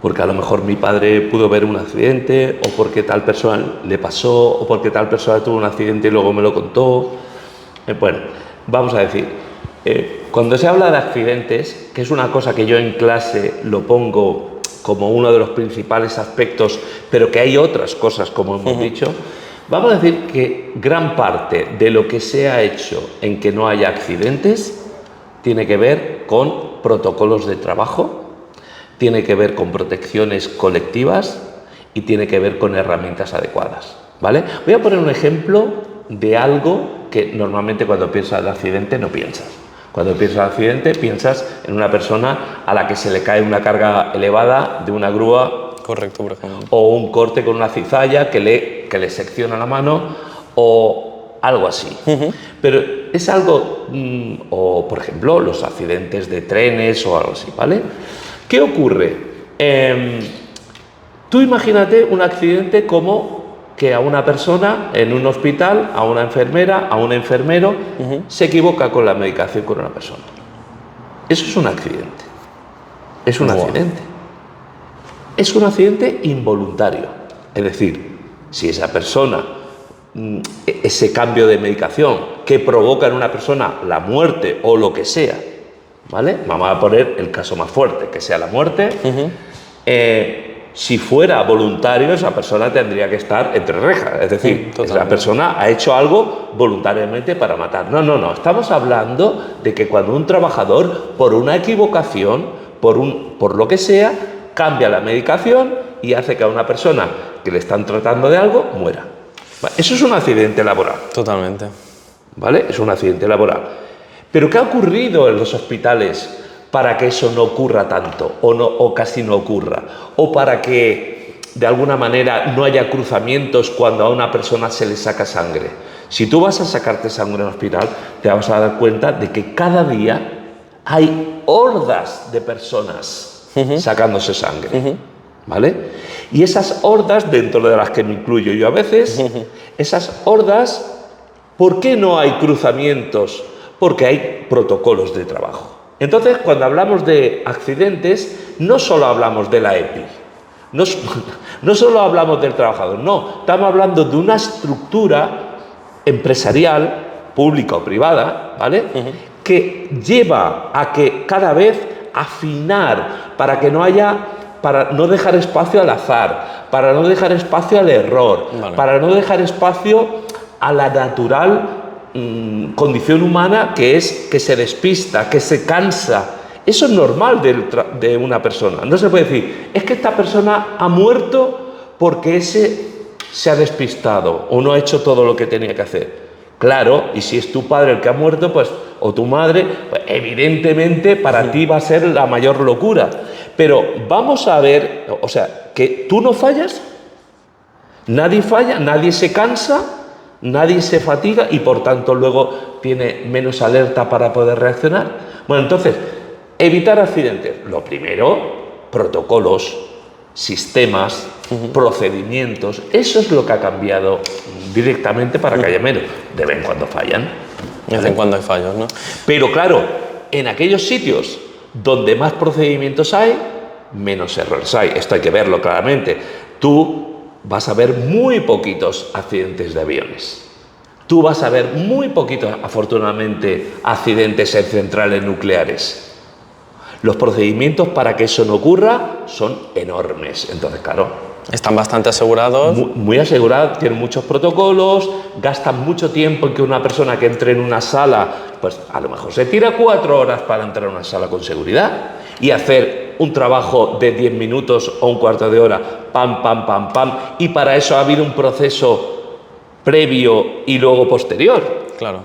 porque a lo mejor mi padre pudo ver un accidente, o porque tal persona le pasó, o porque tal persona tuvo un accidente y luego me lo contó. Bueno, vamos a decir, cuando se habla de accidentes, que es una cosa que yo en clase lo pongo como uno de los principales aspectos, pero que hay otras cosas, como hemos dicho, vamos a decir que gran parte de lo que se ha hecho en que no haya accidentes tiene que ver con protocolos de trabajo, tiene que ver con protecciones colectivas y tiene que ver con herramientas adecuadas, ¿vale? Voy a poner un ejemplo de algo que normalmente cuando piensas de accidente no piensas. Cuando piensas en accidente piensas en una persona a la que se le cae una carga elevada de una grúa. Correcto, por ejemplo. O un corte con una cizalla que le secciona la mano o algo así. Pero es algo, o por ejemplo los accidentes de trenes o algo así, ¿vale? ¿Qué ocurre? Tú imagínate un accidente como que a una persona en un hospital, a una enfermera, a un enfermero, se equivoca con la medicación con una persona. Eso es un accidente. Es un accidente. Es un accidente involuntario. Es decir, si esa persona, ese cambio de medicación que provoca en una persona la muerte o lo que sea, ¿vale? Vamos a poner el caso más fuerte, que sea la muerte. Si fuera voluntario, esa persona tendría que estar entre rejas. Es decir, la persona ha hecho algo voluntariamente para matar. No. Estamos hablando de que cuando un trabajador, por una equivocación, por lo que sea, cambia la medicación y hace que a una persona que le están tratando de algo muera. Eso es un accidente laboral. Totalmente. ¿Vale? Es un accidente laboral. Pero ¿qué ha ocurrido en los hospitales para que eso no ocurra tanto o casi no ocurra? O para que de alguna manera no haya cruzamientos cuando a una persona se le saca sangre. Si tú vas a sacarte sangre en el hospital, te vas a dar cuenta de que cada día hay hordas de personas sacándose sangre. ¿Vale? Y esas hordas, dentro de las que me incluyo yo a veces, esas hordas, ¿por qué no hay cruzamientos? Porque hay protocolos de trabajo. Entonces, cuando hablamos de accidentes, no solo hablamos de la EPI, no solo hablamos del trabajador, no, estamos hablando de una estructura empresarial, pública o privada, ¿vale? Que lleva a que cada vez afinar para no dejar espacio al azar, para no dejar espacio al error, para no dejar espacio a la natural condición humana, que es que se despista, que se cansa. Eso es normal de una persona. No se puede decir, es que esta persona ha muerto porque ese se ha despistado o no ha hecho todo lo que tenía que hacer. Claro, y si es tu padre el que ha muerto, pues, o tu madre, pues, evidentemente para ti va a ser la mayor locura. Pero vamos a ver, o sea, que tú no fallas, nadie falla, nadie se cansa, nadie se fatiga y por tanto luego tiene menos alerta para poder reaccionar. Bueno, entonces, evitar accidentes. Lo primero, protocolos, sistemas, procedimientos. Eso es lo que ha cambiado directamente para que haya menos. De vez en cuando fallan. De vez en cuando hay fallos, ¿no? Pero claro, en aquellos sitios donde más procedimientos hay, menos errores hay. Esto hay que verlo claramente. Tú vas a ver muy poquitos accidentes de aviones. Tú vas a ver muy poquitos, afortunadamente, accidentes en centrales nucleares. Los procedimientos para que eso no ocurra son enormes. Entonces, claro, están bastante asegurados. Muy asegurados, tienen muchos protocolos, gastan mucho tiempo en que una persona que entre en una sala, pues a lo mejor se tira 4 horas para entrar a una sala con seguridad y hacer un trabajo de 10 minutos o un cuarto de hora, pam, pam, pam, pam, y para eso ha habido un proceso previo y luego posterior. Claro.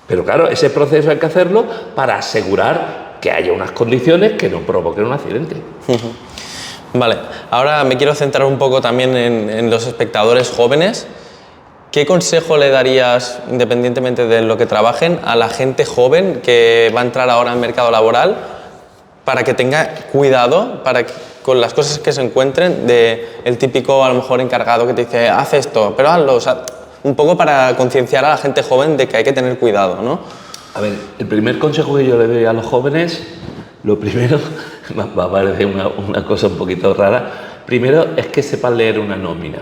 Pero claro, ese proceso hay que hacerlo para asegurar que haya unas condiciones que no provoquen un accidente. Vale, ahora me quiero centrar un poco también en los espectadores jóvenes. ¿Qué consejo le darías, independientemente de lo que trabajen, a la gente joven que va a entrar ahora al mercado laboral para que tenga cuidado con las cosas que se encuentren del típico, a lo mejor, encargado que te dice, haz esto, pero hazlo? O sea, un poco para concienciar a la gente joven de que hay que tener cuidado, ¿no? A ver, el primer consejo que yo le doy a los jóvenes, lo primero, va a parecer una cosa un poquito rara, primero es que sepan leer una nómina.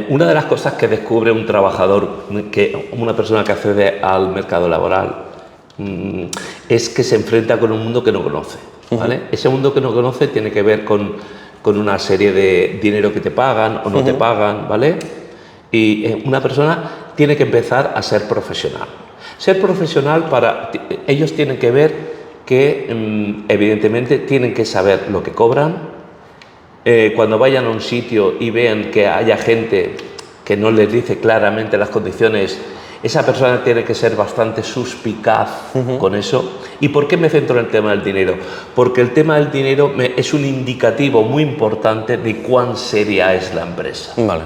Una de las cosas que descubre un trabajador, una persona que accede al mercado laboral, es que se enfrenta con un mundo que no conoce, ¿vale? Ese mundo que no conoce tiene que ver con una serie de dinero que te pagan o no te pagan, ¿vale? Y una persona tiene que empezar a ser profesional. Ser profesional ellos tienen que ver que evidentemente tienen que saber lo que cobran, cuando vayan a un sitio y vean que haya gente que no les dice claramente las condiciones, esa persona tiene que ser bastante suspicaz con eso. ¿Y por qué me centro en el tema del dinero? Porque el tema del dinero es un indicativo muy importante de cuán seria es la empresa. Vale.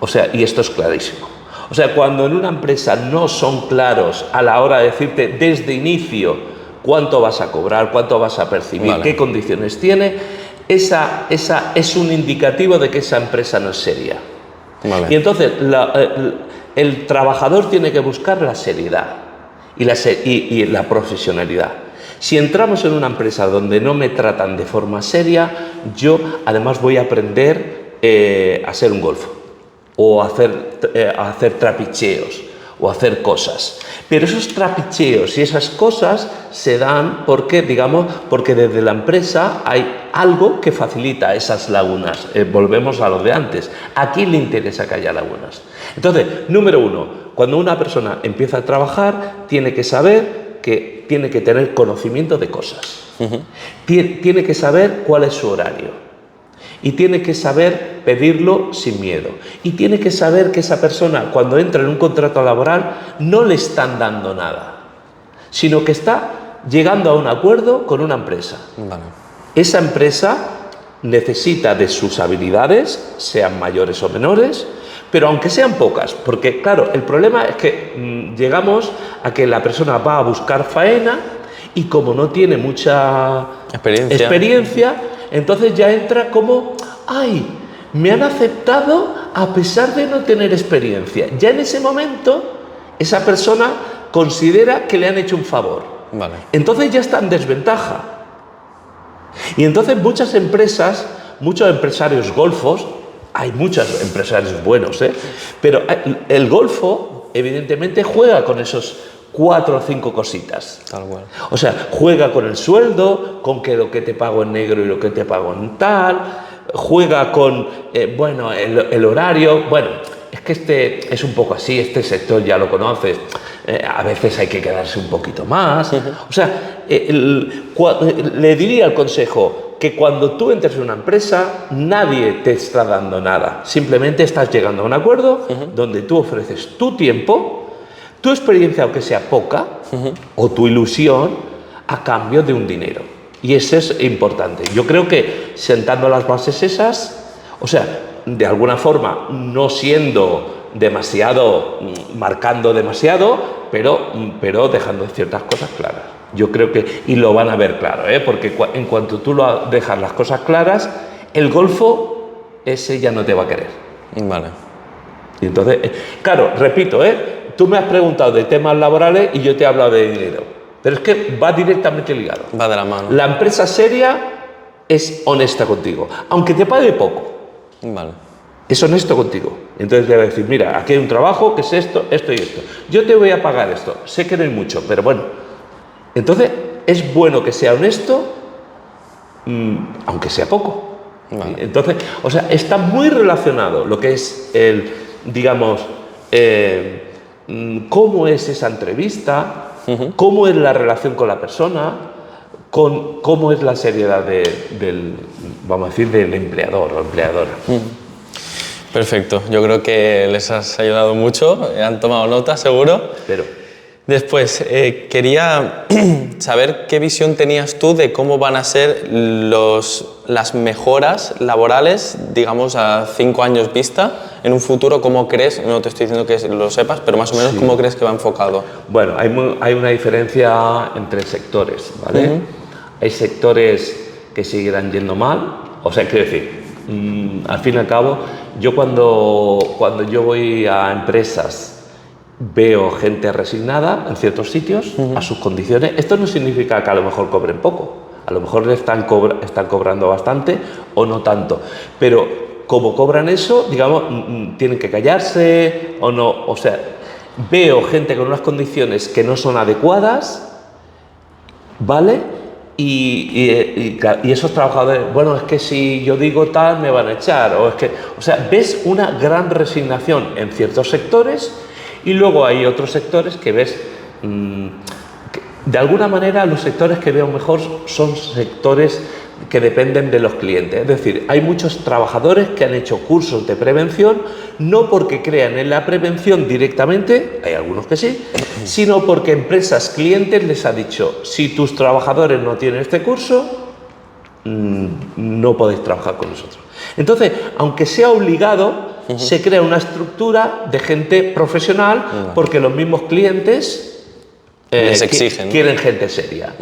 O sea, y esto es clarísimo. O sea, cuando en una empresa no son claros a la hora de decirte desde inicio cuánto vas a cobrar, cuánto vas a percibir, vale, qué condiciones tiene, esa es un indicativo de que esa empresa no es seria. Vale. Y entonces el trabajador tiene que buscar la seriedad y la profesionalidad. Si entramos en una empresa donde no me tratan de forma seria, yo además voy a aprender a ser un golfo o a hacer trapicheos o hacer cosas. Pero esos trapicheos y esas cosas se dan porque desde la empresa hay algo que facilita esas lagunas. Volvemos a lo de antes. ¿A quién le interesa que haya lagunas? Entonces, número uno, cuando una persona empieza a trabajar, tiene que saber que tiene que tener conocimiento de cosas. Tiene que saber cuál es su horario. Y tiene que saber pedirlo sin miedo. Y tiene que saber que esa persona, cuando entra en un contrato laboral, no le están dando nada, sino que está llegando a un acuerdo con una empresa. Vale. Esa empresa necesita de sus habilidades, sean mayores o menores, pero aunque sean pocas, porque claro, el problema es que llegamos a que la persona va a buscar faena y como no tiene mucha experiencia, entonces ya entra como, ¡ay! Me han aceptado a pesar de no tener experiencia. Ya en ese momento, esa persona considera que le han hecho un favor. Vale. Entonces ya está en desventaja. Y entonces muchas empresas, muchos empresarios golfos, hay muchos empresarios buenos, pero el golfo evidentemente juega con esos 4 o 5 cositas. Tal cual. O sea, juega con el sueldo, con que lo que te pago en negro y lo que te pago en tal, juega con, el horario. Bueno, es que este es un poco así, este sector ya lo conoces, a veces hay que quedarse un poquito más. O sea, le diría el consejo que cuando tú entres en una empresa, nadie te está dando nada. Simplemente estás llegando a un acuerdo donde tú ofreces tu tiempo, tu experiencia, aunque sea poca, o tu ilusión, a cambio de un dinero. Y eso es importante. Yo creo que sentando las bases esas, o sea, de alguna forma, no siendo demasiado, marcando demasiado, pero dejando ciertas cosas claras. Yo creo que, y lo van a ver claro, porque en cuanto tú dejas las cosas claras, el golfo, ese ya no te va a querer. Vale. Y entonces, claro, repito, tú me has preguntado de temas laborales y yo te he hablado de dinero, pero es que va directamente ligado. Va de la mano. La empresa seria es honesta contigo, aunque te pague poco. Vale. Es honesto contigo. Entonces te va a decir, mira, aquí hay un trabajo que es esto, esto y esto. Yo te voy a pagar esto. Sé que no hay mucho, pero bueno. Entonces es bueno que sea honesto, aunque sea poco. Vale. Entonces, o sea, está muy relacionado lo que es cómo es esa entrevista, cómo es la relación con la persona, con cómo es la seriedad del empleador o empleadora. Perfecto, yo creo que les has ayudado mucho, han tomado nota seguro. Pero después, quería saber qué visión tenías tú de cómo van a ser las mejoras laborales, digamos a 5 años vista, en un futuro. ¿Cómo crees? No te estoy diciendo que lo sepas, pero más o menos, sí. ¿Cómo crees que va enfocado? Bueno, hay una diferencia entre sectores, ¿vale? Hay sectores que seguirán yendo mal, o sea, quiero decir, al fin y al cabo, yo cuando yo voy a empresas veo gente resignada en ciertos sitios a sus condiciones. Esto no significa que a lo mejor cobren poco, a lo mejor están cobrando bastante o no tanto, pero como cobran eso, digamos, tienen que callarse o no, o sea, veo gente con unas condiciones que no son adecuadas, ¿vale? Y esos trabajadores, bueno, es que si yo digo tal me van a echar, o sea, ves una gran resignación en ciertos sectores y luego hay otros sectores que ves, de alguna manera los sectores que veo mejor son sectores que dependen de los clientes. Es decir, hay muchos trabajadores que han hecho cursos de prevención, no porque crean en la prevención directamente, hay algunos que sí, sino porque empresas clientes les ha dicho, si tus trabajadores no tienen este curso, no podéis trabajar con nosotros. Entonces, aunque sea obligado, se crea una estructura de gente profesional, porque los mismos clientes les exigen, quieren gente seria.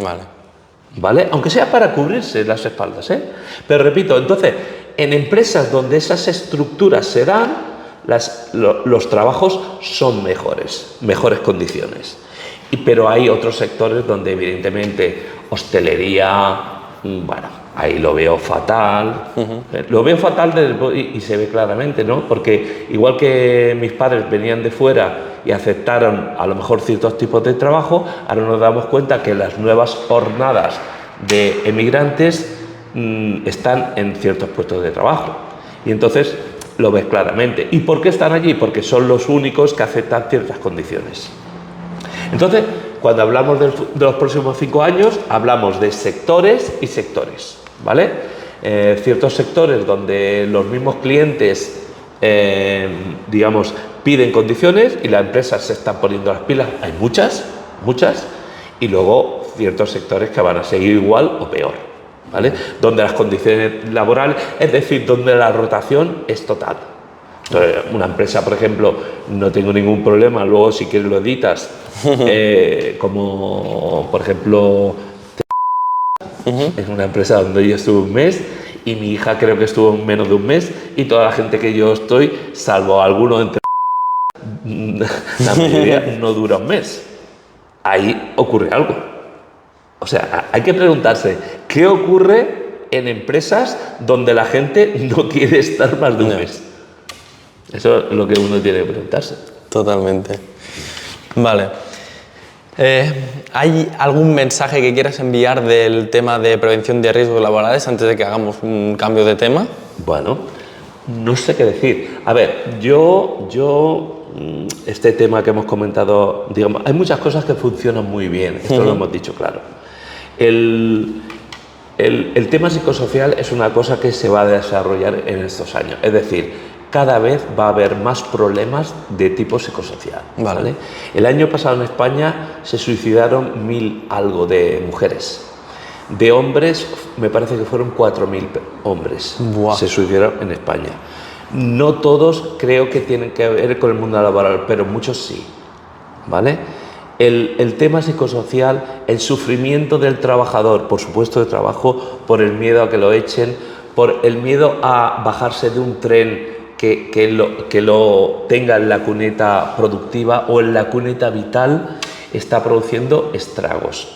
¿Vale? Aunque sea para cubrirse las espaldas, ¿eh? Pero repito, entonces, en empresas donde esas estructuras se dan, los trabajos son mejores condiciones. Pero hay otros sectores donde evidentemente hostelería, bueno, ahí lo veo fatal. Lo veo fatal y se ve claramente, ¿no? Porque igual que mis padres venían de fuera y aceptaron a lo mejor ciertos tipos de trabajo, ahora nos damos cuenta que las nuevas jornadas de emigrantes están en ciertos puestos de trabajo. Y entonces lo ves claramente. ¿Y por qué están allí? Porque son los únicos que aceptan ciertas condiciones. Entonces, cuando hablamos de los próximos 5 años, hablamos de sectores y sectores, ¿vale? Ciertos sectores donde los mismos clientes, digamos, piden condiciones y las empresas se están poniendo las pilas, hay muchas, y luego ciertos sectores que van a seguir igual o peor, ¿vale? Donde las condiciones laborales, es decir, donde la rotación es total. Entonces, una empresa, por ejemplo, no tengo ningún problema, luego si quieres lo editas, como por ejemplo, es una empresa donde yo estuve un mes y mi hija creo que estuvo menos de un mes, y toda la gente que yo estoy, salvo algunos entre la mayoría, no dura un mes. Ahí ocurre algo. O sea, hay que preguntarse, ¿qué ocurre en empresas donde la gente no quiere estar más de un mes? Eso es lo que uno tiene que preguntarse. Totalmente. Vale. ¿Hay algún mensaje que quieras enviar del tema de prevención de riesgos laborales antes de que hagamos un cambio de tema? Bueno, no sé qué decir. A ver, este tema que hemos comentado, digamos, hay muchas cosas que funcionan muy bien, esto lo hemos dicho claro. El tema psicosocial es una cosa que se va a desarrollar en estos años, es decir, cada vez va a haber más problemas de tipo psicosocial. ¿Vale? El año pasado en España se suicidaron 1000 algo de mujeres. De hombres, me parece que fueron 4000 hombres. Buah. Se suicidaron en España. No todos creo que tienen que ver con el mundo laboral, pero muchos sí. ¿Vale? El tema psicosocial, el sufrimiento del trabajador por su puesto de trabajo, por el miedo a que lo echen, por el miedo a bajarse de un tren que lo tenga en la cuneta productiva o en la cuneta vital, está produciendo estragos.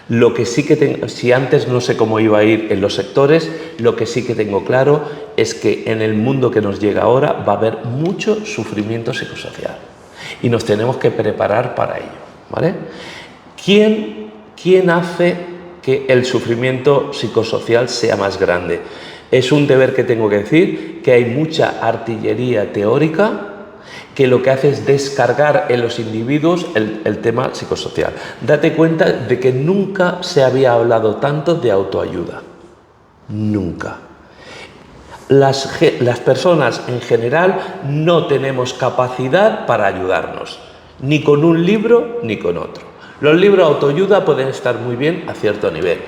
Lo que sí que tengo, si antes no sé cómo iba a ir en los sectores, lo que sí que tengo claro es que en el mundo que nos llega ahora va a haber mucho sufrimiento psicosocial y nos tenemos que preparar para ello, ¿vale? ¿Quién hace que el sufrimiento psicosocial sea más grande? Es un deber que tengo que decir, que hay mucha artillería teórica que lo que hace es descargar en los individuos el tema psicosocial. Date cuenta de que nunca se había hablado tanto de autoayuda. Nunca. Las personas en general no tenemos capacidad para ayudarnos, ni con un libro ni con otro. Los libros de autoayuda pueden estar muy bien a cierto nivel,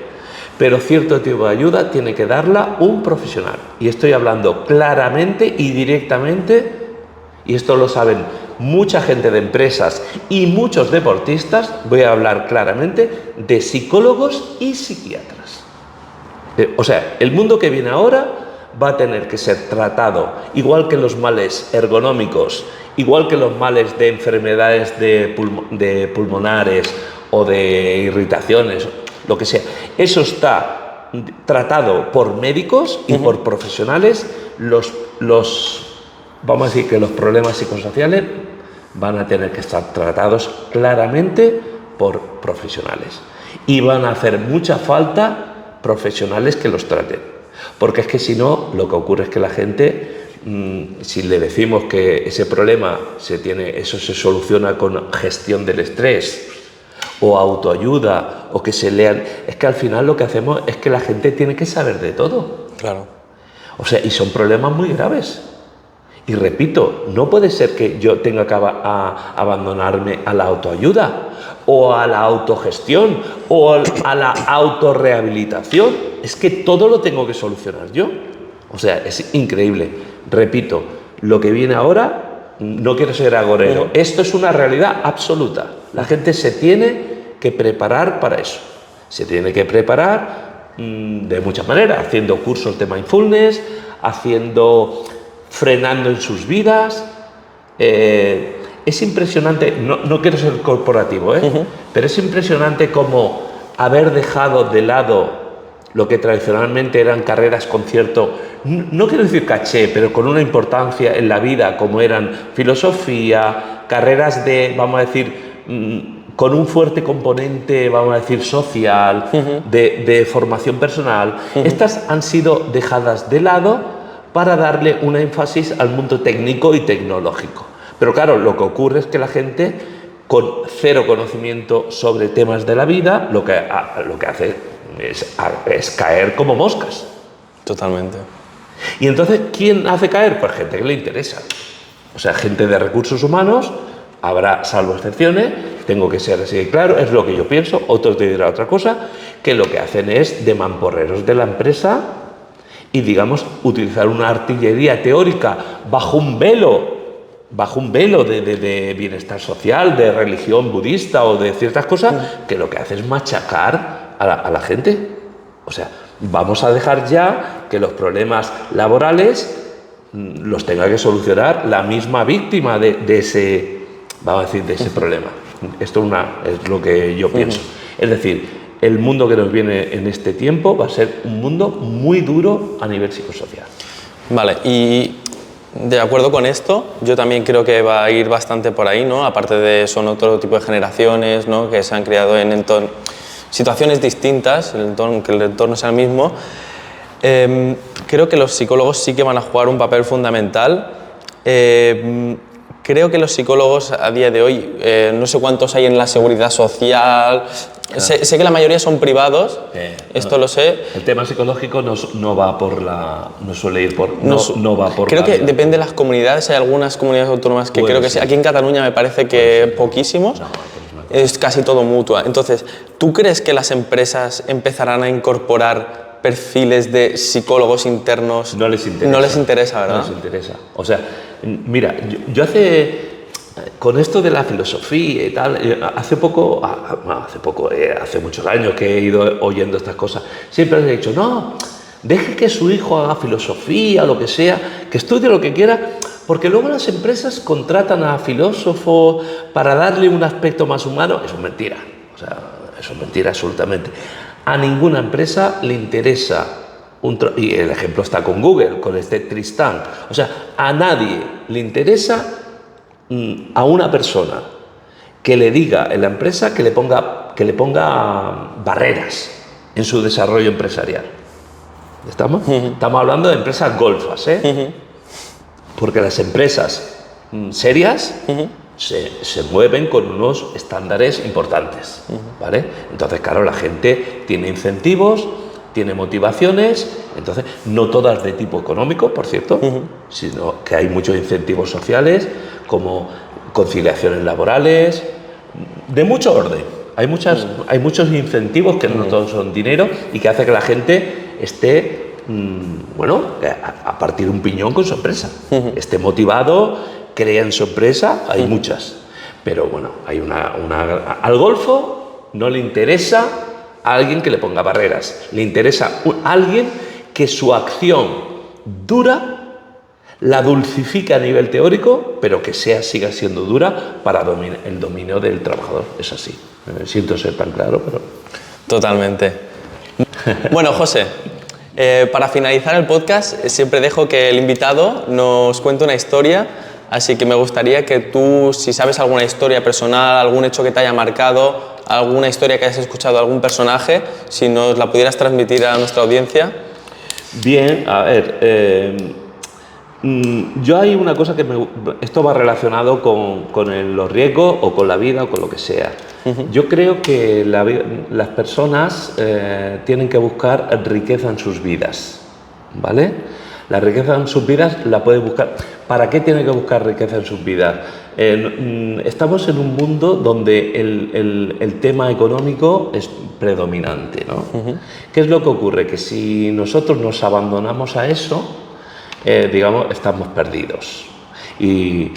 pero cierto tipo de ayuda tiene que darla un profesional. Y estoy hablando claramente y directamente, y esto lo saben mucha gente de empresas y muchos deportistas, voy a hablar claramente de psicólogos y psiquiatras. O sea, el mundo que viene ahora va a tener que ser tratado, igual que los males ergonómicos, igual que los males de enfermedades de pulmonares o de irritaciones, lo que sea. Eso está tratado por médicos y por profesionales. Vamos a decir que los problemas psicosociales van a tener que estar tratados claramente por profesionales. Y van a hacer mucha falta profesionales que los traten. Porque es que si no, lo que ocurre es que la gente, si le decimos que ese problema eso se soluciona con gestión del estrés o autoayuda o que se lean. Es que al final lo que hacemos es que la gente tiene que saber de todo. Claro. O sea, y son problemas muy graves. Y repito, no puede ser que yo tenga que abandonarme a la autoayuda o a la autogestión o a la autorrehabilitación. Es que todo lo tengo que solucionar yo. O sea, es increíble. Repito, lo que viene ahora, no quiero ser agorero. Esto es una realidad absoluta. La gente se tiene que preparar para eso. Se tiene que preparar de muchas maneras, haciendo cursos de mindfulness, frenando en sus vidas. Es impresionante, no quiero ser corporativo, pero es impresionante cómo haber dejado de lado lo que tradicionalmente eran carreras con cierto, no quiero decir caché, pero con una importancia en la vida, como eran filosofía, carreras de, vamos a decir, con un fuerte componente, vamos a decir, social, de formación personal. Estas han sido dejadas de lado para darle un énfasis al mundo técnico y tecnológico. Pero claro, lo que ocurre es que la gente con cero conocimiento sobre temas de la vida, lo que hace es caer como moscas. Totalmente. Y entonces, ¿quién hace caer? Pues gente que le interesa. O sea, gente de recursos humanos, habrá salvo excepciones, tengo que ser así de claro, es lo que yo pienso, otros te dirán otra cosa, que lo que hacen es de mamporreros de la empresa y, digamos, utilizar una artillería teórica bajo un velo de bienestar social, de religión budista o de ciertas cosas, que lo que hace es machacar a la gente. O sea, vamos a dejar ya que los problemas laborales los tenga que solucionar la misma víctima de ese, vamos a decir, de ese problema. Esto es lo que yo pienso. Es decir, el mundo que nos viene en este tiempo va a ser un mundo muy duro a nivel psicosocial. Vale, y de acuerdo con esto, yo también creo que va a ir bastante por ahí, ¿no? Aparte de son otro tipo de generaciones, ¿no? Que se han criado en situaciones distintas, que el entorno sea el mismo. Creo que los psicólogos sí que van a jugar un papel fundamental. Creo que los psicólogos a día de hoy, no sé cuántos hay en la seguridad social, sé que la mayoría son privados, esto lo sé. El tema psicológico no suele ir por... No va por... Creo que depende de las comunidades, hay algunas comunidades autónomas que creo que sí. Aquí en Cataluña me parece que poquísimos, es casi todo mutua. Entonces, ¿tú crees que las empresas empezarán a incorporar perfiles de psicólogos internos? No les interesa. No les interesa, ¿verdad? No les interesa. O sea, mira, yo con esto de la filosofía y tal, hace muchos años que he ido oyendo estas cosas, siempre les he dicho, no, deje que su hijo haga filosofía, lo que sea, que estudie lo que quiera, porque luego las empresas contratan a filósofos para darle un aspecto más humano. Eso es mentira, o sea, eso es mentira absolutamente. A ninguna empresa le interesa, y el ejemplo está con Google, con este Tristán, o sea, a nadie le interesa a una persona que le diga en la empresa que le ponga barreras en su desarrollo empresarial. ¿Estamos? Estamos hablando de empresas golfas, porque las empresas serias se mueven con unos estándares importantes, ¿vale? Entonces, claro, la gente tiene incentivos, tiene motivaciones, entonces, no todas de tipo económico, por cierto, sino que hay muchos incentivos sociales, como conciliaciones laborales, de mucho orden. Hay muchos incentivos que no todos son dinero y que hace que la gente esté, a partir de un piñón con su empresa, esté motivado, crea en su empresa, hay muchas. Pero bueno, hay al golfo no le interesa a alguien que le ponga barreras, le interesa a alguien que su acción dura la dulcifica a nivel teórico, pero que siga siendo dura para el dominio del trabajador. Es así. Siento ser tan claro, pero... Totalmente. Bueno, José, para finalizar el podcast, siempre dejo que el invitado nos cuente una historia, así que me gustaría que tú, si sabes alguna historia personal, algún hecho que te haya marcado, alguna historia que hayas escuchado de algún personaje, si nos la pudieras transmitir a nuestra audiencia. Bien, a ver... Yo hay una cosa que esto va relacionado con los riesgos o con la vida o con lo que sea. Yo creo que las personas tienen que buscar riqueza en sus vidas, ¿vale? La riqueza en sus vidas la puede buscar. ¿Para qué tiene que buscar riqueza en sus vidas? Estamos en un mundo donde el tema económico es predominante, ¿no? ¿Qué es lo que ocurre? Que si nosotros nos abandonamos a eso, digamos, estamos perdidos. ¿Y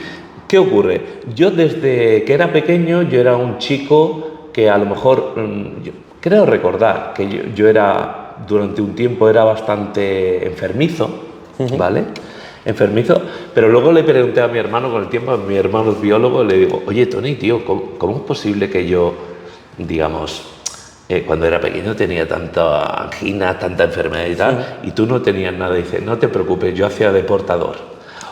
qué ocurre? Yo desde que era pequeño, yo era un chico que a lo mejor, creo recordar que yo era, durante un tiempo era bastante enfermizo, ¿vale? Enfermizo, pero luego le pregunté a mi hermano, con el tiempo, mi hermano es biólogo, le digo, oye Tony, tío, ¿cómo es posible que yo, digamos, cuando era pequeño tenía tanta angina, tanta enfermedad y tal, y tú no tenías nada? Y dice, no te preocupes, yo hacía de portador.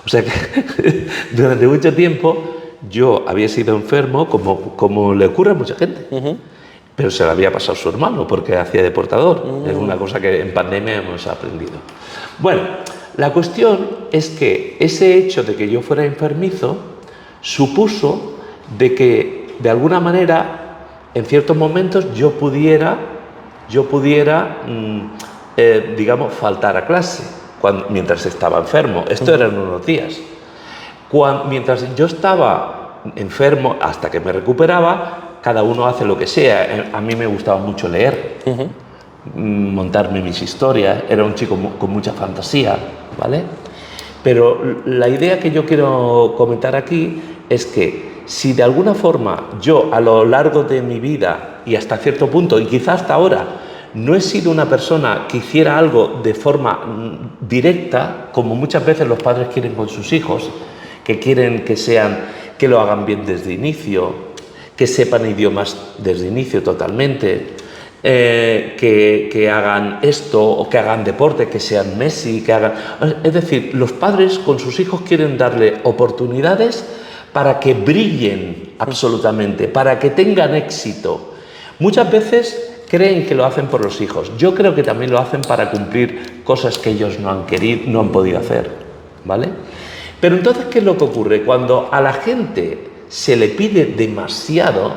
O sea que durante mucho tiempo yo había sido enfermo, como le ocurre a mucha gente, pero se le había pasado a su hermano porque hacía de portador. Es una cosa que en pandemia hemos aprendido. Bueno, la cuestión es que ese hecho de que yo fuera enfermizo supuso de que, de alguna manera, en ciertos momentos yo pudiera digamos, faltar a clase mientras estaba enfermo. Esto eran unos días. Mientras yo estaba enfermo, hasta que me recuperaba, cada uno hace lo que sea. A mí me gustaba mucho leer, montarme mis historias, era un chico con mucha fantasía, ¿vale? Pero la idea que yo quiero comentar aquí es que si de alguna forma yo a lo largo de mi vida y hasta cierto punto, y quizás hasta ahora, no he sido una persona que hiciera algo de forma directa, como muchas veces los padres quieren con sus hijos, que quieren que lo hagan bien desde inicio, que sepan idiomas desde inicio totalmente, que hagan esto o que hagan deporte, que sean Messi, que hagan... Es decir, los padres con sus hijos quieren darle oportunidades para que brillen absolutamente, para que tengan éxito. Muchas veces creen que lo hacen por los hijos. Yo creo que también lo hacen para cumplir cosas que ellos no han querido, no han podido hacer, ¿vale? Pero entonces, ¿qué es lo que ocurre? Cuando a la gente se le pide demasiado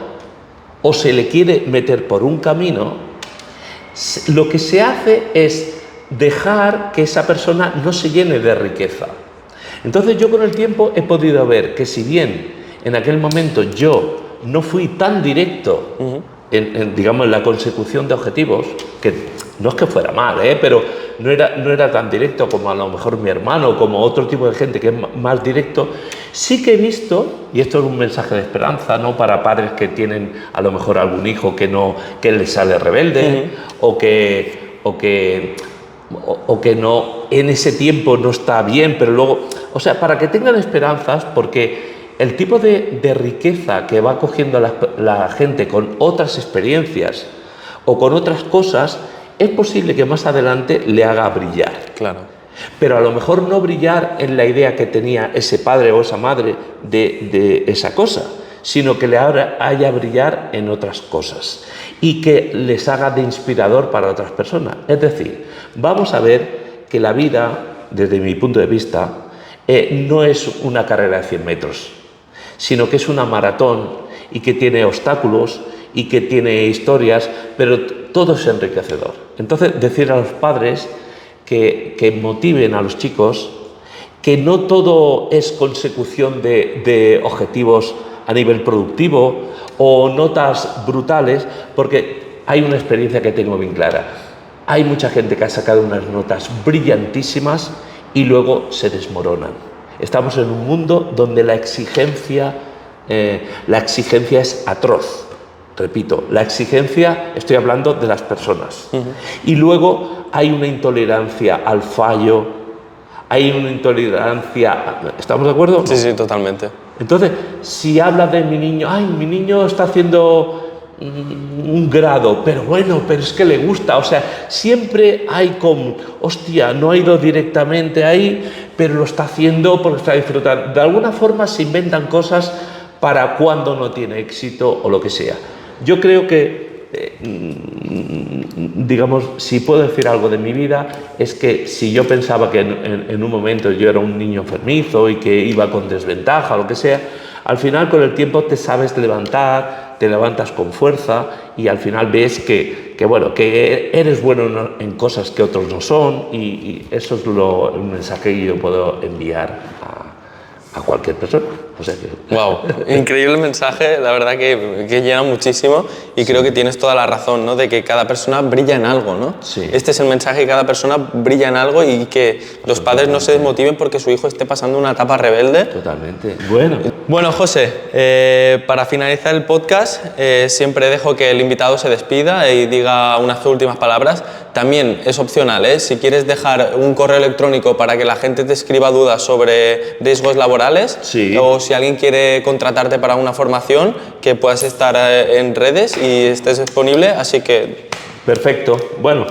o se le quiere meter por un camino, lo que se hace es dejar que esa persona no se llene de riqueza. Entonces yo con el tiempo he podido ver que si bien en aquel momento yo no fui tan directo digamos, en la consecución de objetivos, que no es que fuera mal, pero no era tan directo como a lo mejor mi hermano, como otro tipo de gente que es más directo, sí que he visto, y esto es un mensaje de esperanza, ¿no?, para padres que tienen a lo mejor algún hijo que les sale rebelde, o que no, en ese tiempo no está bien, pero luego, o sea, para que tengan esperanzas, porque el tipo de riqueza que va cogiendo la gente con otras experiencias o con otras cosas, es posible que más adelante le haga brillar. Claro. Pero a lo mejor no brillar en la idea que tenía ese padre o esa madre de esa cosa, sino que le haya brillar en otras cosas y que les haga de inspirador para otras personas. Es decir, vamos a ver que la vida, desde mi punto de vista, no es una carrera de 100 metros, sino que es una maratón y que tiene obstáculos y que tiene historias, pero todo es enriquecedor. Entonces, decir a los padres que motiven a los chicos, que no todo es consecución de objetivos a nivel productivo o notas brutales, porque hay una experiencia que tengo bien clara. Hay mucha gente que ha sacado unas notas brillantísimas y luego se desmoronan. Estamos en un mundo donde la exigencia es atroz. Repito, la exigencia, estoy hablando de las personas. Y luego hay una intolerancia al fallo, hay una intolerancia... ¿Estamos de acuerdo? Sí, sí, totalmente. Entonces, si habla de mi niño, ay, mi niño está haciendo un grado, pero bueno, pero es que le gusta, o sea, siempre hay como, hostia, no ha ido directamente ahí, pero lo está haciendo porque está disfrutando. De alguna forma se inventan cosas para cuando no tiene éxito o lo que sea. Yo creo que digamos, si puedo decir algo de mi vida, es que si yo pensaba que en un momento yo era un niño enfermizo y que iba con desventaja o lo que sea, al final con el tiempo te sabes levantar, te levantas con fuerza y al final ves que eres bueno en cosas que otros no son y eso es el mensaje que yo puedo enviar a cualquier persona. O sea que... Wow, increíble mensaje, la verdad que llena muchísimo y creo que tienes toda la razón, ¿no? De que cada persona brilla en algo, ¿no? Sí. Este es el mensaje, que cada persona brilla en algo y que los padres no se desmotiven porque su hijo esté pasando una etapa rebelde. Totalmente. Bueno, José, para finalizar el podcast siempre dejo que el invitado se despida y diga unas últimas palabras. También es opcional, ¿eh? Si quieres dejar un correo electrónico para que la gente te escriba dudas sobre riesgos laborales, sí, o si alguien quiere contratarte para una formación, que puedas estar en redes y estés disponible, así que... Perfecto. Bueno,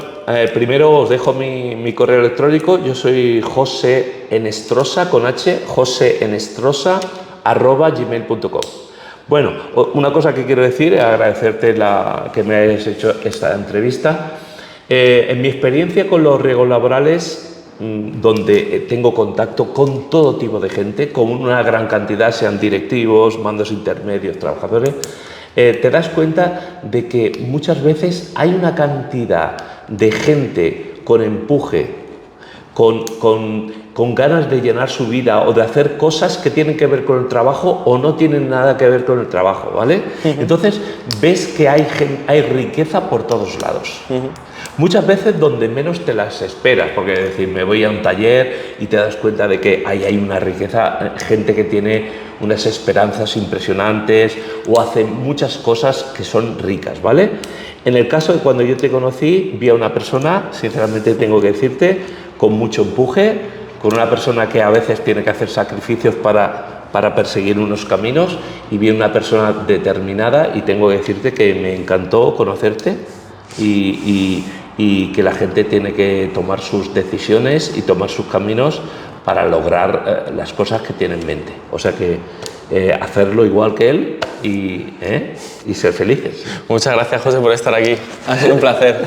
primero os dejo mi correo electrónico. Yo soy José Enestrosa, con H, joseenestrosa@gmail.com. Bueno, una cosa que quiero decir es agradecerte que me hayas hecho esta entrevista. En mi experiencia con los riesgos laborales, donde tengo contacto con todo tipo de gente, con una gran cantidad, sean directivos, mandos intermedios, trabajadores, te das cuenta de que muchas veces hay una cantidad de gente con empuje, con ganas de llenar su vida o de hacer cosas que tienen que ver con el trabajo o no tienen nada que ver con el trabajo, ¿vale? Entonces ves que hay riqueza por todos lados. Muchas veces donde menos te las esperas, porque es decir, me voy a un taller y te das cuenta de que ahí hay una riqueza, gente que tiene unas esperanzas impresionantes o hace muchas cosas que son ricas, ¿vale? En el caso de cuando yo te conocí, vi a una persona, sinceramente tengo que decirte, con mucho empuje, con una persona que a veces tiene que hacer sacrificios para perseguir unos caminos, y vi una persona determinada y tengo que decirte que me encantó conocerte y que la gente tiene que tomar sus decisiones y tomar sus caminos para lograr las cosas que tiene en mente. O sea que hacerlo igual que él y ser felices. Muchas gracias, José, por estar aquí. Ha sido un placer.